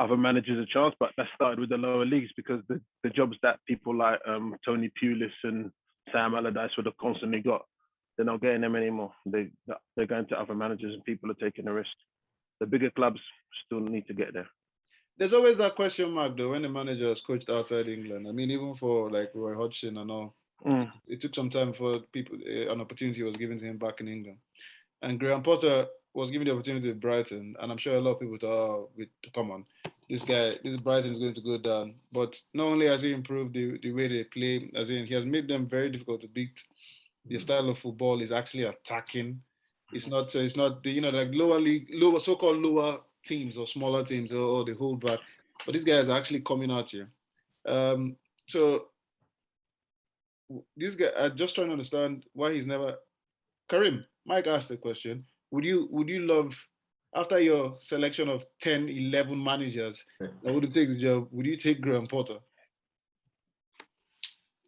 other managers a chance, but that started with the lower leagues because the jobs that people like Tony Pulis and Sam Allardyce would have constantly got, they're not getting them anymore. They're going to other managers and people are taking a risk. The bigger clubs still need to get there. There's always that question mark though when the manager has coached outside England. I mean, even for like Roy Hodgson and all, it took some time for people an opportunity was given to him back in England. And Graham Potter was given the opportunity with Brighton, and I'm sure a lot of people thought, oh, come on, this Brighton is going to go down. But not only has he improved the way they play, as in he has made them very difficult to beat. The style of football is actually attacking. It's not like so-called lower teams or smaller teams or they hold back. But this guy is actually coming out here. So this guy, I'm just trying to understand why he's never. Karim, Mike asked the question. Would you love, after your selection of 10, 11 managers that would take the job, would you take Graham Potter?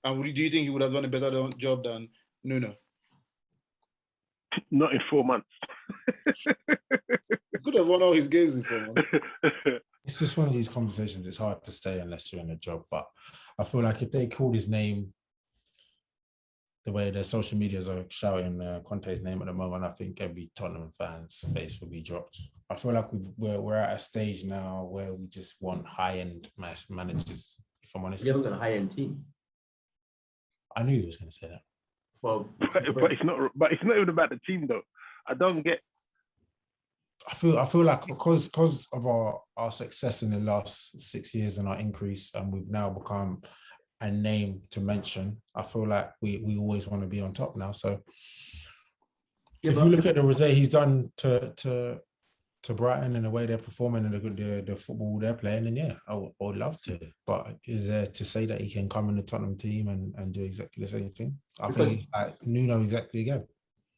And do you think he would have done a better job than Nuno? Not in 4 months. He could have won all his games in 4 months. It's just one of these conversations. It's hard to say unless you're in a job. But I feel like if they called his name the way the social medias are shouting Conte's name at the moment, I think every Tottenham fan's face will be dropped. I feel like we're at a stage now where we just want high-end managers, if I'm honest. We haven't got a high-end team. I knew you was going to say that. Well, but it's not. But it's not even about the team, though. I don't get. I feel like because of our success in the last 6 years and our increase, and we've now become a name to mention, I feel like we always want to be on top now. So if you look at the result he's done to Brighton and the way they're performing and the football they're playing, and yeah, I would love to. But is there to say that he can come in the Tottenham team and do exactly the same thing? I think he's like Nuno exactly again.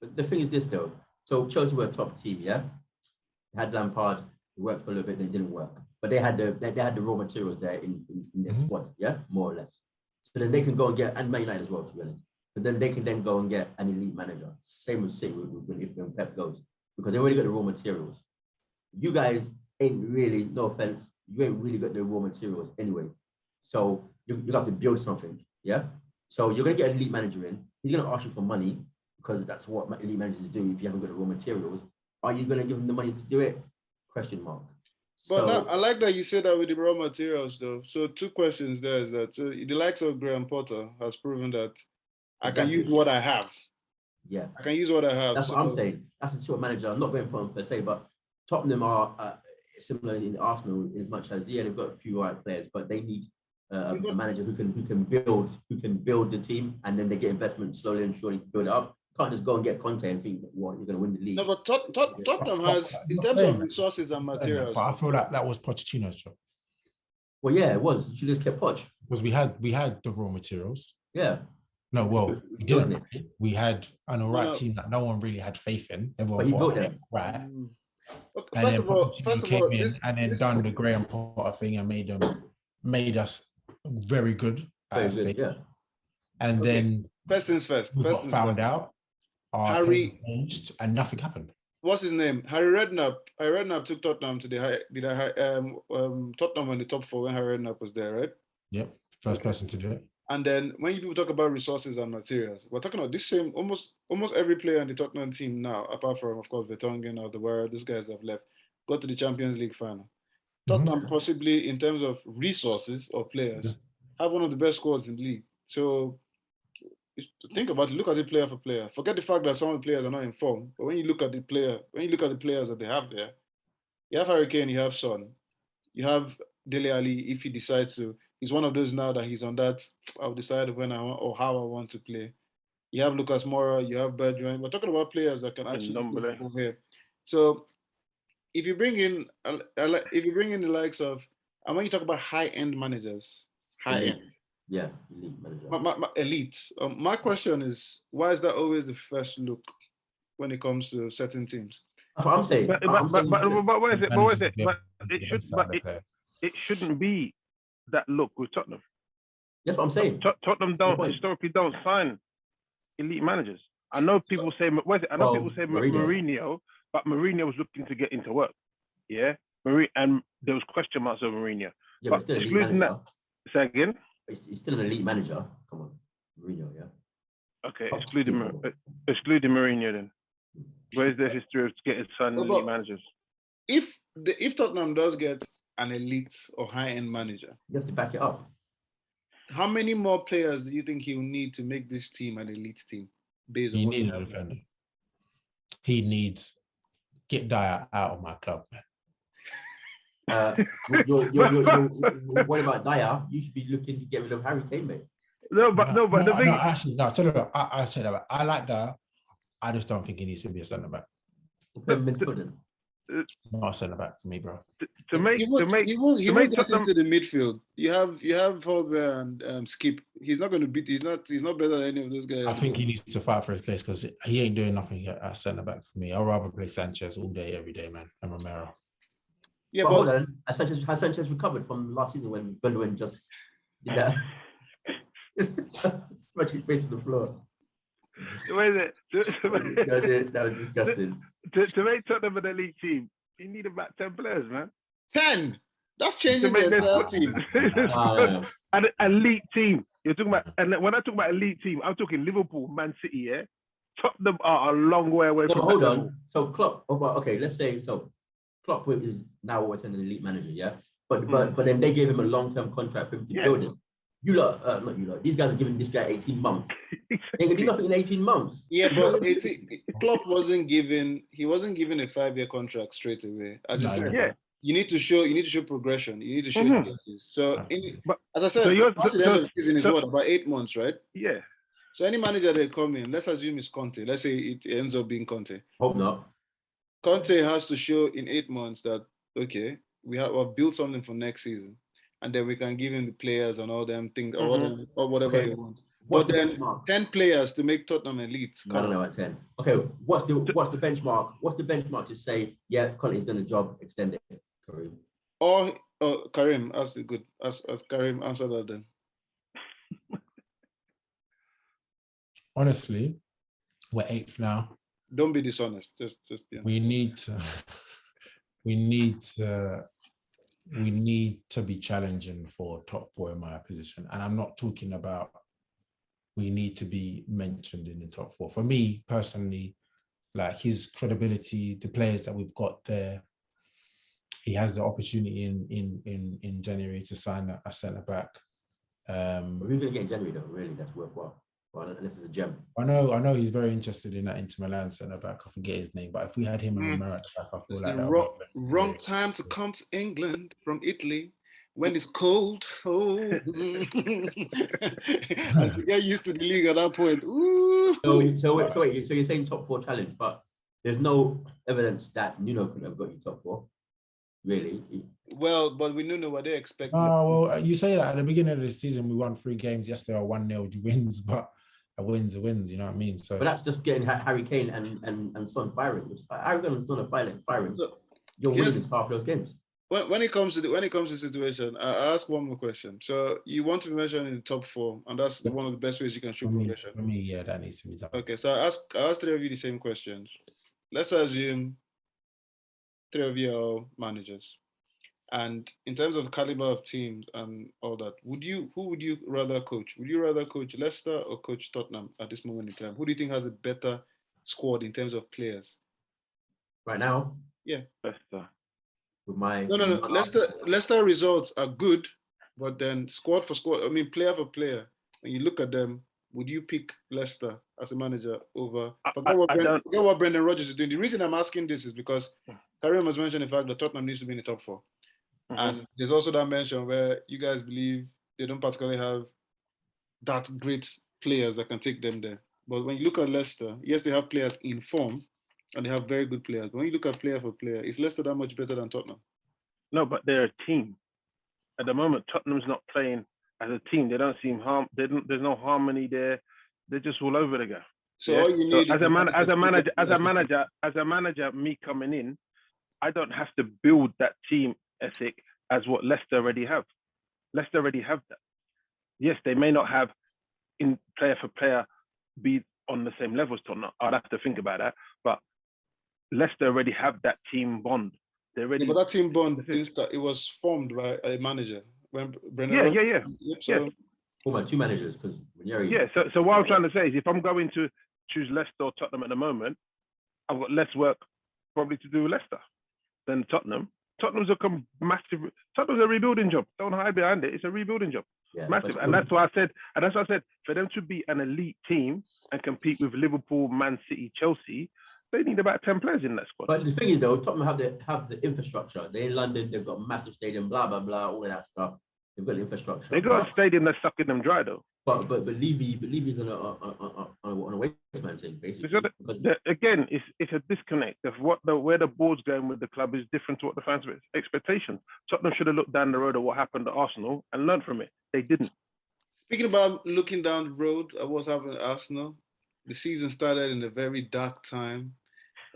But the thing is this though. So Chelsea were a top team, yeah. They had Lampard. It worked for a little bit, then it didn't work. But they had the raw materials there in their squad, yeah, more or less. So then they can go and get, and Man United as well, to be honest. But then they can then go and get an elite manager. Same with City when Pep goes, because they already got the raw materials. You guys ain't really, no offense, you ain't really got the raw materials anyway. So you have to build something, yeah? So you're going to get an elite manager in. He's going to ask you for money because that's what elite managers do if you haven't got the raw materials. Are you going to give him the money to do it? Question mark. But now, I like that you said that with the raw materials, though. So 2 questions there is that. So the likes of Graham Potter has proven that I can use what I have. Yeah. I can use what I have. That's what I'm saying. That's the sort of manager. I'm not going for him per se, but Tottenham are similar in Arsenal as much as, yeah, they've got a few right players, but they need a manager who can build the team, and then they get investment slowly and surely to build it up. Can't just go and get Conte and think, well, you're going to win the league. No, but Tottenham has, in terms of resources and materials. But I feel like that was Pochettino's job. Well, yeah, it was. You just kept Poch. Because we had the raw materials. Yeah. No, well, we didn't. We had an alright team that no one really had faith in. Everyone thought, right. And then Pochettino came in and then done the Graham Potter thing and made us very good at a stage. Yeah. And then first things first. We got found out. Harry aged and nothing happened. What's his name? Harry Redknapp. Harry Redknapp took Tottenham to Tottenham in the top 4 when Harry Redknapp was there, right? Yep, first person to do it. And then when people talk about resources and materials, we're talking about this same almost every player on the Tottenham team now, apart from of course Vertonghen or the Wire, these guys have left, got to the Champions League final. Tottenham possibly in terms of resources or players have one of the best squads in the league. So think about it, look at it player for player. Forget the fact that some of the players are not in form, but when you look at the players that they have there, you have Harry Kane, you have Son, you have Dele Alli if he decides to. He's one of those now that he's on that, I'll decide when I want or how I want to play. You have Lucas Moura, you have Bergwijn. We're talking about players that can actually move here. So if you bring in the likes of, and when you talk about high-end managers, high-end. Yeah, elite manager. Elite. My question is, why is that always the first look when it comes to certain teams? That's what I'm saying. But what is it? But it shouldn't be that look with Tottenham. That's what I'm saying. Tottenham historically don't sign elite managers. I know people say Mourinho, but Mourinho was looking to get into work. Yeah, and there was question marks over Mourinho. Yeah, but still excluding that, say again. He's still an elite manager. Come on, Mourinho, yeah. Okay, excluding Mourinho then. Where's the history of getting signed elite managers? If if Tottenham does get an elite or high-end manager, You have to back it up. how many more players do you think he'll need to make this team an elite team? Based on He what needs a defender. He needs get Dyer out of my club, man. What about Dyer? You should be looking to get rid of Harry Kane, mate. No, but the thing. Tell you what, I say that. I like Dyer. I just don't think he needs to be a centre back. Not a centre back for me, bro. He won't get into the midfield. You have Holber and Skip. He's not going to beat. He's not better than any of those guys. I think he needs to fight for his place because he ain't doing nothing at centre back for me. I'd rather play Sanchez all day, every day, man, and Romero. Yeah, but hold on. Has Sanchez recovered from last season when Gundogan just did that? Much his face on the floor. That was disgusting. To make Tottenham an elite team, you need about 10 players, man. 10? That's changing the entire team. An elite team. You're talking about, and when I talk about elite team, I'm talking Liverpool, Man City, yeah? Tottenham are a long way away from hold on. So Klopp, okay, let's say, so Klopp is now always an elite manager, yeah? But then they gave him a long-term contract for him to build it. Not you lot. These guys are giving this guy 18 months. They can do nothing in 18 months. Yeah, but Klopp wasn't given a 5-year contract straight away. As I said, you need to show progression. You need to show changes. So as I said, the end of the season is about 8 months, right? Yeah. So any manager that come in, let's assume it's Conte. Let's say it ends up being Conte. Hope not. Conte has to show in 8 months that we've built something for next season. And then we can give him the players and all them things or whatever he wants. But then 10 players to make Tottenham elite. I don't know at 10. Okay, what's the benchmark? What's the benchmark to say, yeah, Conte's done a job, extend it, Karim? Karim, as Karim answer that then. Honestly, we're 8th now. Don't be dishonest. Just be honest. We need to be challenging for top 4 in my position. And I'm not talking about we need to be mentioned in the top 4. For me, personally, like his credibility, the players that we've got there, he has the opportunity in January to sign a centre-back. Who's going to get in January, though? Really, that's worthwhile. Well, unless it's a gem. I know he's very interested in that Inter Milan centre-back. I forget his name, but if we had him and Romero at the back, I feel like that wrong time to come to England from Italy when it's cold. Oh, and to get used to the league at that point. Ooh. So you're saying top 4 challenge, but there's no evidence that Nuno could have got you top 4, really. Well, but we don't know what they expect. Oh well, you say that at the beginning of the season, we won 3 games. Yes, there are 1-0 wins, but a win's a win. You know what I mean? So, but that's just getting Harry Kane and Son firing. Harry Kane and Son are firing. You're winning half those games. When it comes to the situation, I ask one more question. So you want to be mentioned in the top 4, and that's one of the best ways you can show progression. For me, yeah, that needs to be done. Okay, so I ask 3 of you the same questions. Let's assume 3 of you are managers. And in terms of the caliber of teams and all that, who would you rather coach? Would you rather coach Leicester or coach Tottenham at this moment in time? Who do you think has a better squad in terms of players? Right now? Yeah. Leicester. With my No. Leicester results are good, but then squad for squad, player for player, when you look at them, would you pick Leicester as a manager over? Forget what Brendan Rodgers is doing. The reason I'm asking this is because Karim has mentioned the fact that Tottenham needs to be in the top 4. And there's also that mention where you guys believe they don't particularly have that great players that can take them there. But when you look at Leicester, yes, they have players in form and they have very good players. But when you look at player for player, is Leicester that much better than Tottenham? No, but they're a team. At the moment, Tottenham's not playing as a team. They don't seem there's no harmony there. They're just all over the guy. So all you need as a manager, me coming in, I don't have to build that team ethic as what Leicester already have. Leicester already have that. Yes, they may not have in player for player be on the same level as Tottenham. I'd have to think about that. But Leicester already have that team bond. They already. But that team bond, it was formed by a manager. When Brendan Yeah. About 2 managers, because So what I'm trying to say is, if I'm going to choose Leicester or Tottenham at the moment, I've got less work probably to do with Leicester than Tottenham. Tottenham's Tottenham's a rebuilding job. Don't hide behind it. It's a rebuilding job. Yeah, Massive. And that's why I said, for them to be an elite team and compete with Liverpool, Man City, Chelsea, they need about 10 players in that squad. But the thing is, though, Tottenham have the infrastructure. They're in London. They've got a massive stadium. Blah blah blah. All of that stuff. They've got the infrastructure. They got a stadium that's sucking them dry, though. But Levy's on a waste man thing, basically. Again, it's a disconnect of where the board's going with the club is different to what the fans' expectations. Tottenham should have looked down the road at what happened at Arsenal and learned from it. They didn't. Speaking about looking down the road at what's happening at Arsenal, the season started in a very dark time.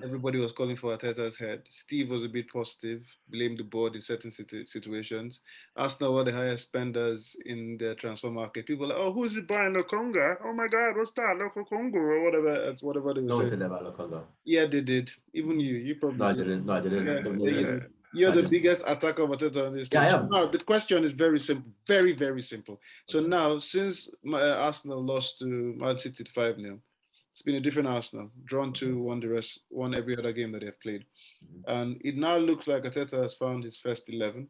Everybody was calling for Arteta's head. Steve was a bit positive, blamed the board in certain situations. Arsenal were the highest spenders in the transfer market. People were like, oh, who's it buying Lokonga? Oh my God, what's that? Lokonga or whatever. That's whatever they were saying. No one said that about Lokonga. Yeah, they did. Even you probably No, I didn't. No, I didn't. Yeah. You're the biggest attacker of Arteta on this team. Yeah, I am. No, the question is very simple. Very, very simple. So now, since Arsenal lost to Man City 5-0, it's been a different Arsenal, drawn 2-1 won every other game that they've played. And it now looks like Arteta has found his first 11.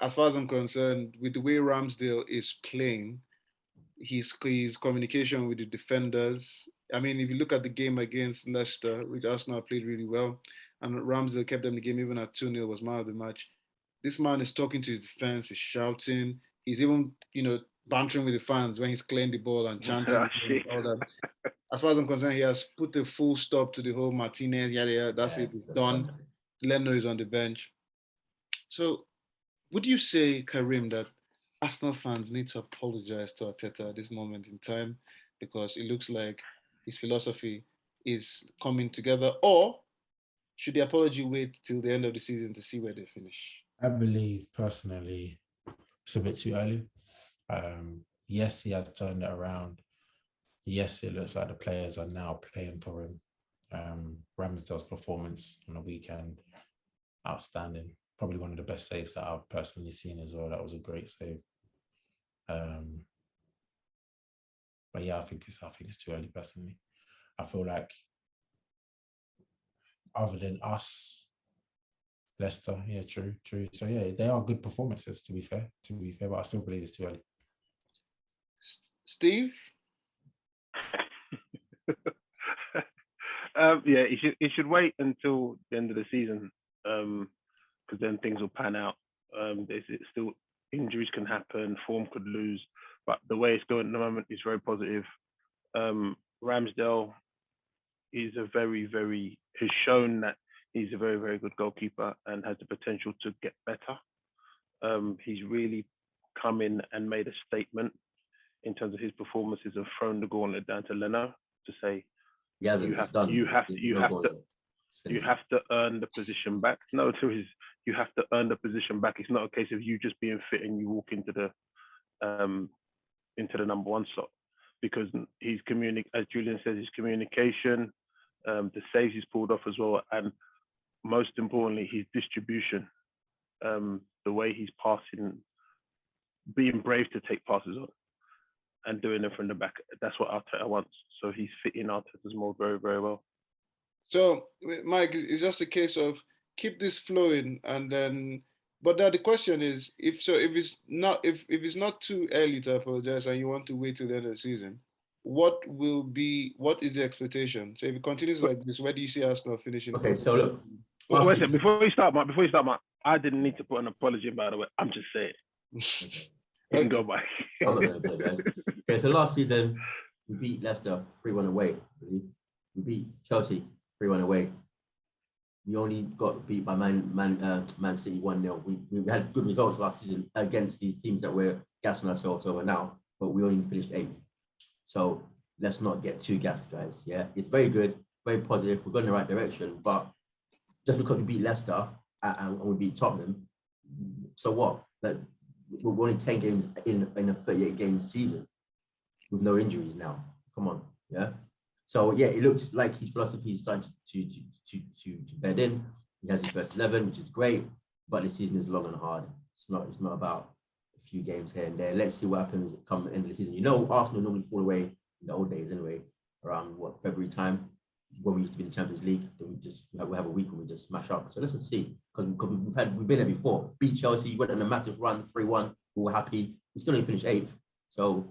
As far as I'm concerned, with the way Ramsdale is playing, his communication with the defenders. I mean, if you look at the game against Leicester, which Arsenal played really well, and Ramsdale kept them in the game even at 2-0, was man of the match. This man is talking to his defense, he's shouting, he's even, bantering with the fans when he's clearing the ball and chanting all that. As far as I'm concerned, he has put a full stop to the whole Martinez, that's it, it's done. Leno is on the bench. So would you say, Karim, that Arsenal fans need to apologize to Arteta at this moment in time because it looks like his philosophy is coming together, or should the apology wait till the end of the season to see where they finish? I believe personally it's a bit too early. Yes, he has turned it around. Yes, it looks like the players are now playing for him. Ramsdale's performance on the weekend, outstanding. Probably one of the best saves that I've personally seen as well. That was a great save. But yeah, I think it's too early personally. I feel like other than us, Leicester, yeah, true. So yeah, they are good performances to be fair, but I still believe it's too early. Steve? Yeah, it should wait until the end of the season because then things will pan out. There's still injuries can happen, form could lose, but the way it's going at the moment is very positive. Ramsdale is has shown that he's a very, very good goalkeeper and has the potential to get better. He's really come in and made a statement in terms of his performances and thrown the gauntlet down to Leno to say, you have to earn the position back. No, you have to earn the position back. It's not a case of you just being fit and you walk into the number one slot, because as Julian says, his communication, the saves he's pulled off as well, and most importantly, his distribution, the way he's passing, being brave to take passes on and doing it from the back. That's what Arteta wants. So he's fitting Arteta's mold very, very well. So, Mike, it's just a case of keep this flowing, and then. But the question is, if it's not too early to apologize, and you want to wait till the end of the season, what is the expectation? So if it continues like this, where do you see Arsenal finishing? Okay, so look. Well, wait a second, before you start, Mark, I didn't need to put an apology, by the way. I'm just saying. You can go back. Okay, so last season, we beat Leicester 3-1 away. We beat Chelsea 3-1 away. We only got beat by Man City 1-0. We had good results last season against these teams that we're gassing ourselves over now, but we only finished 8th. So let's not get too gassed, guys. Yeah, it's very good, very positive. We're going in the right direction, but just because we beat Leicester and we beat Tottenham, so what? We're only 10 games in a 38-game season with no injuries now. Come on, yeah. So yeah, it looks like his philosophy is starting to bed in. He has his first 11, which is great, but the season is long and hard. It's not about a few games here and there. Let's see what happens come the end of the season. Arsenal normally fall away in the old days anyway, around February time. when we used to be in the Champions League, then we have a week when we just smash up. So let's just see, because we've been there before. Beat Chelsea, went on a massive run, 3-1. We were happy. We still didn't finish 8th. So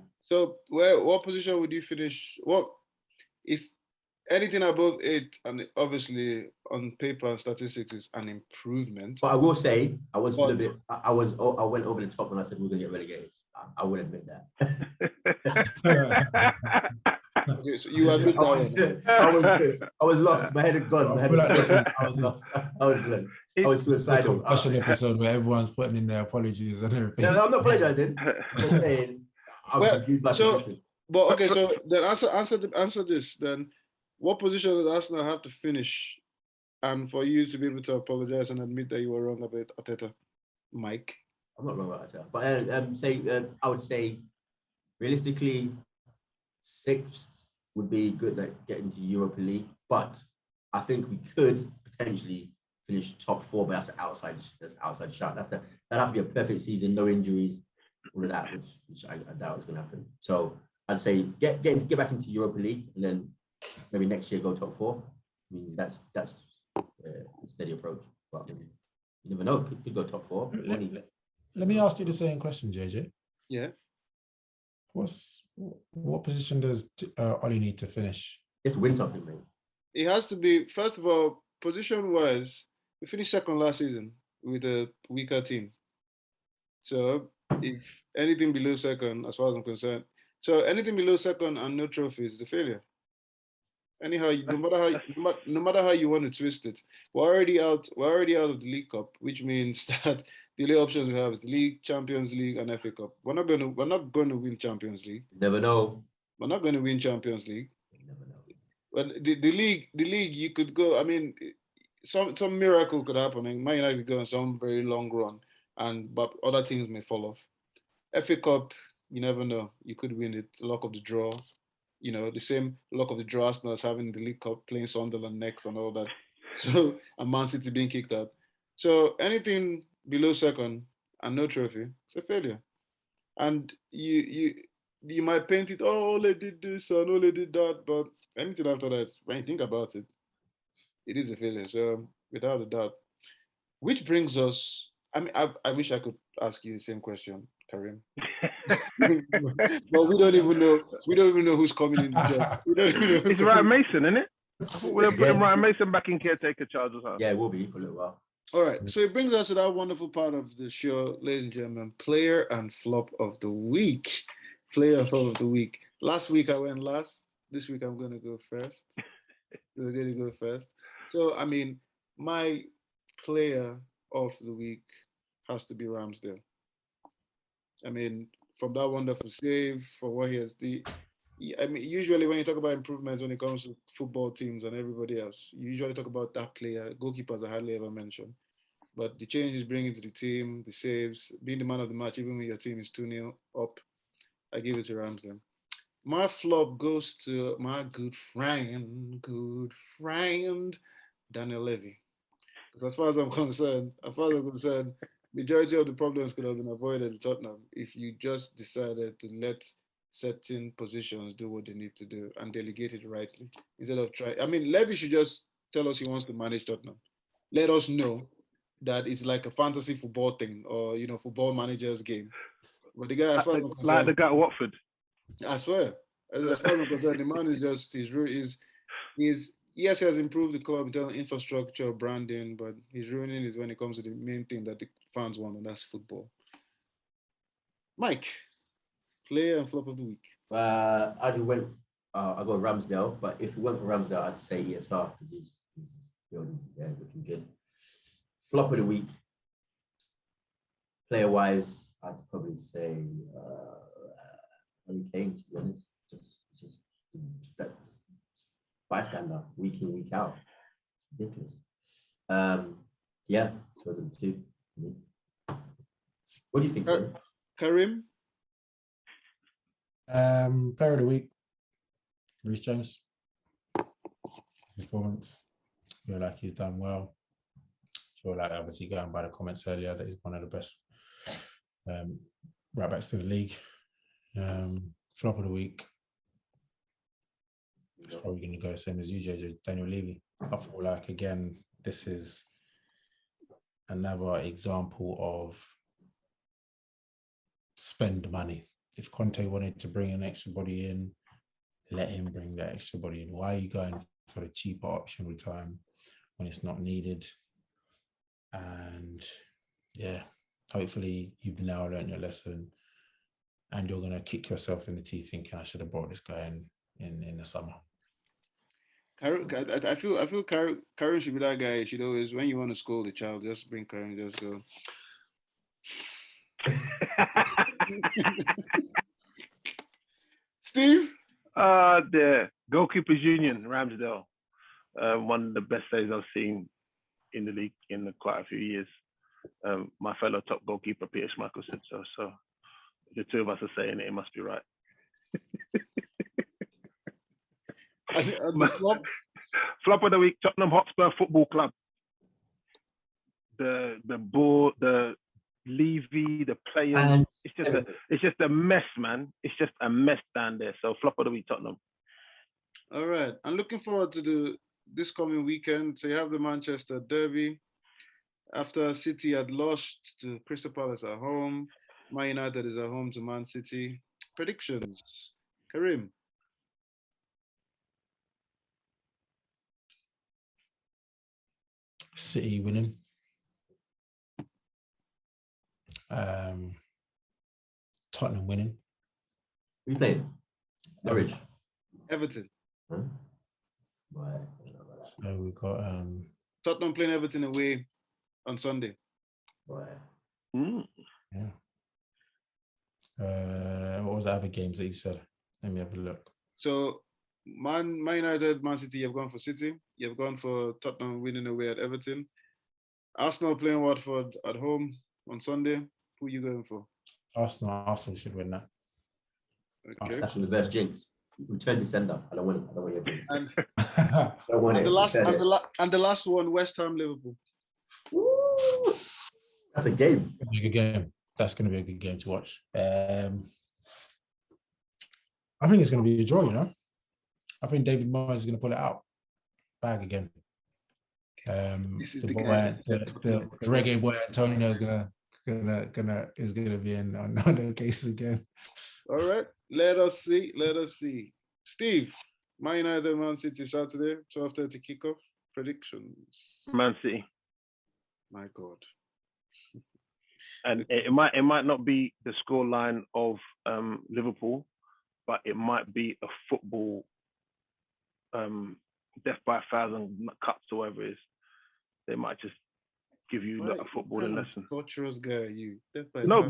what position would you finish? What is anything above 8? And obviously, on paper and statistics, is an improvement. But I will say, I went over the top when I said we were going to get relegated. I will admit that. Okay, so you admit I was lost. My head had gone. I was lost. I was glad. I was suicidal. Special episode where everyone's putting in their apologies and everything. No, I'm not apologizing. I'm just saying. So then answer this. Then, what position does Arsenal have to finish, and for you to be able to apologize and admit that you were wrong about Arteta, Mike? I'm not wrong about Arteta, but I would say realistically, 6th would be good, like getting to Europa League. But I think we could potentially finish top 4, but that's outside shot. That'd have to be a perfect season, no injuries, all of that, which I doubt is going to happen. So I'd say get back into Europa League, and then maybe next year go top 4. I mean, that's a steady approach. But you never know. Could go top 4. Let me ask you the same question, JJ. Yeah. What position does Ollie need to finish? You have to win something, mate. It has to be, first of all, position-wise, we finished 2nd last season with a weaker team. So if anything below 2nd, as far as I'm concerned, so anything below 2nd and no trophies is a failure. Anyhow, no matter how you want to twist it, we're already out of the League Cup, which means that the only options we have is the League, Champions League, and FA Cup. We're not going to win Champions League. Never know. We're not going to win Champions League. Never know. But the league, you could go. I mean, some miracle could happen. And Man United could go on some very long run, but other teams may fall off. FA Cup, you never know. You could win it. Luck of the draw. You know, the same luck of the draw Arsenal as having the League Cup, playing Sunderland next and all that. So, and Man City being kicked out. So anything below 2nd and no trophy, it's a failure. And you might paint it, oh, Ole did this and Ole did that, but anything after that, when you think about it, it is a failure. So without a doubt. Which brings us, I mean, I wish I could ask you the same question, Karim. But we don't even know who's coming in the job. It's Ryan Mason, isn't it? We're putting Ryan Mason back in caretaker charge or something. Yeah, it will be for a little while. All right, so it brings us to that wonderful part of the show, ladies and gentlemen, player and flop of the week. Player and flop of the week. Last week I went last. This week I'm going to go first. So, I mean, my player of the week has to be Ramsdale. I mean, from that wonderful save, for what he has done. I mean, usually when you talk about improvements when it comes to football teams and everybody else, you usually talk about that player. Goalkeepers are hardly ever mentioned. But the changes bringing to the team, the saves, being the man of the match, even when your team is 2-0 up, I give it to Ramsdale. My flop goes to my good friend, Daniel Levy. Because as far as I'm concerned, majority of the problems could have been avoided at Tottenham if you just decided to let certain positions do what they need to do and delegate it rightly instead of trying. I mean, Levy should just tell us he wants to manage Tottenham. Let us know that it's like a fantasy football thing or, you know, football manager's game. But the guy, as far as I'm concerned, like the guy at Watford. I swear, as far as I'm concerned, the man is just, yes, he has improved the club in terms of infrastructure, branding, but he's ruining it when it comes to the main thing that the fans want, and that's football. Mike, player and flop of the week. I got Ramsdale, but if we went for Ramsdale, I'd say ESR because he's building there, looking good. Flop of the week, player-wise, I'd probably say Harry Kane, to be honest. Just that bystander, week in, week out. It's ridiculous. Yeah, those are the two for me. What do you think, Karim? Player of the week, Reece James. Performance. Feel like he's done well. Feel like, obviously, going by the comments earlier, that he's one of the best right backs to the league. Flop of the week. It's probably going to go the same as you, JJ, Daniel Levy. I feel like, again, this is another example of spend the money. If Conte wanted to bring an extra body in, let him bring that extra body in. Why are you going for the cheaper option with time when it's not needed? And yeah, hopefully you've now learned your lesson and you're going to kick yourself in the teeth thinking I should have brought this guy in the summer. I feel Karim should be that guy. You should always, when you want to scold the child, just bring Karim, just go. Steve? The Goalkeepers Union, Ramsdale. One of the best days I've seen in the league in quite a few years. My fellow top goalkeeper, Peter Schmeichel, said so. So the two of us are saying it must be right. Flop of the week, Tottenham Hotspur Football Club. The Levy, the players, it's just a mess, man. It's just a mess down there. So flop of the week, Tottenham. All right. I'm looking forward to this coming weekend. So you have the Manchester Derby. After City had lost to Crystal Palace at home, Man United is at home to Man City. Predictions, Karim. City winning. Tottenham winning. We played Norwich. Everton. Right. So we've got Tottenham playing Everton away on Sunday. Right. Yeah. What was the other games that you said? Let me have a look. So Man United, Man City, you've gone for City. You've gone for Tottenham winning away at Everton. Arsenal playing Watford at home on Sunday. Who are you going for? Arsenal should win that. Okay. That's the reverse jinx. Return to sender. I don't want it. I don't want your jinx. And, I don't want and the last one, West Ham, Liverpool. Woo! That's a game. It's gonna be a good game. That's going to be a good game to watch. I think it's going to be a draw, you know. I think David Moyes is going to pull it out. Bag again. The reggae boy Antonio is gonna be in on the case again. All right, let us see. Steve, Man United, Man City Saturday, 12:30 kickoff. Predictions. Man City. My God. And it might not be the scoreline of Liverpool, but it might be a football death by 1,000 cuts or whatever it is. They might just give you like a footballing lesson. Torturous guy, you. No,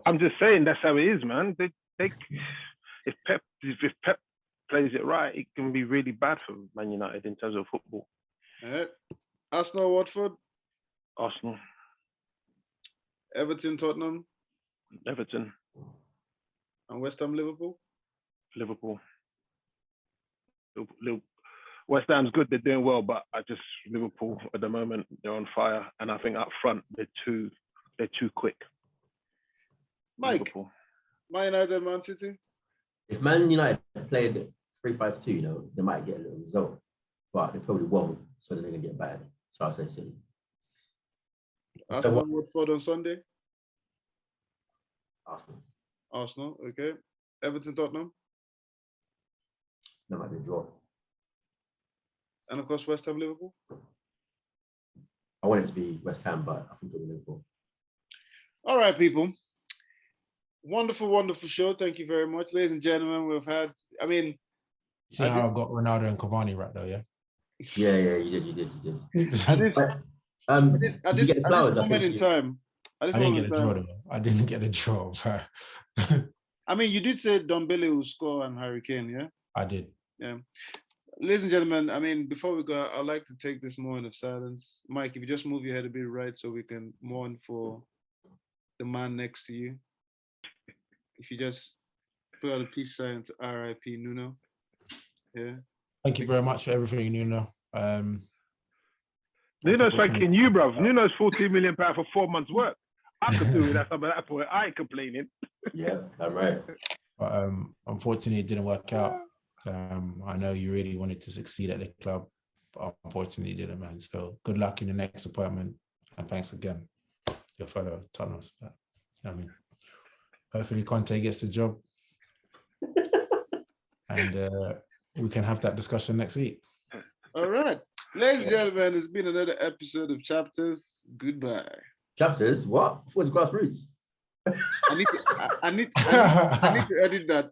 I'm just saying that's how it is, man. If Pep plays it right, it can be really bad for Man United in terms of football. All right. Arsenal, Watford. Arsenal. Everton, Tottenham. Everton. And West Ham, Liverpool. Liverpool. West Ham's good, they're doing well, but Liverpool at the moment, they're on fire. And I think up front, they're too quick. Mike, Liverpool. Man United, Man City. If Man United played 3-5-2, you know, they might get a little result, but they probably won't, so they're going to get bad. So I'll say City. Arsenal, Watford on Sunday. Arsenal, okay. Everton, Tottenham. That might be a draw. And of course, West Ham, Liverpool. I want it to be West Ham, but I think it'll be Liverpool. All right, people. Wonderful, wonderful show. Thank you very much. Ladies and gentlemen, we've had, See how I got Ronaldo and Cavani right though, yeah? Yeah, you did. At this moment in time. I didn't get a draw though. I didn't get a draw. But you did say Dombele will score and Harry Kane, yeah? I did. Yeah. Ladies and gentlemen, before we go, I'd like to take this moment of silence. Mike, if you just move your head a bit right so we can mourn for the man next to you. If you just put out a peace sign to RIP Nuno. Yeah. Thank you very much for everything, Nuno. Nuno's thanking you, bruv. Nuno's £14 million for 4 months' work. I could do it at some of that point. I ain't complaining. Yeah, I'm right. But unfortunately, it didn't work out. I know you really wanted to succeed at the club, but unfortunately you didn't, man. So good luck in the next appointment, and thanks again, your fellow Thanos. I mean, hopefully Conte gets the job, and we can have that discussion next week. All right. Ladies and gentlemen, it's been another episode of Chapters. Goodbye. Chapters? What? What's Grassroots? I need to edit that.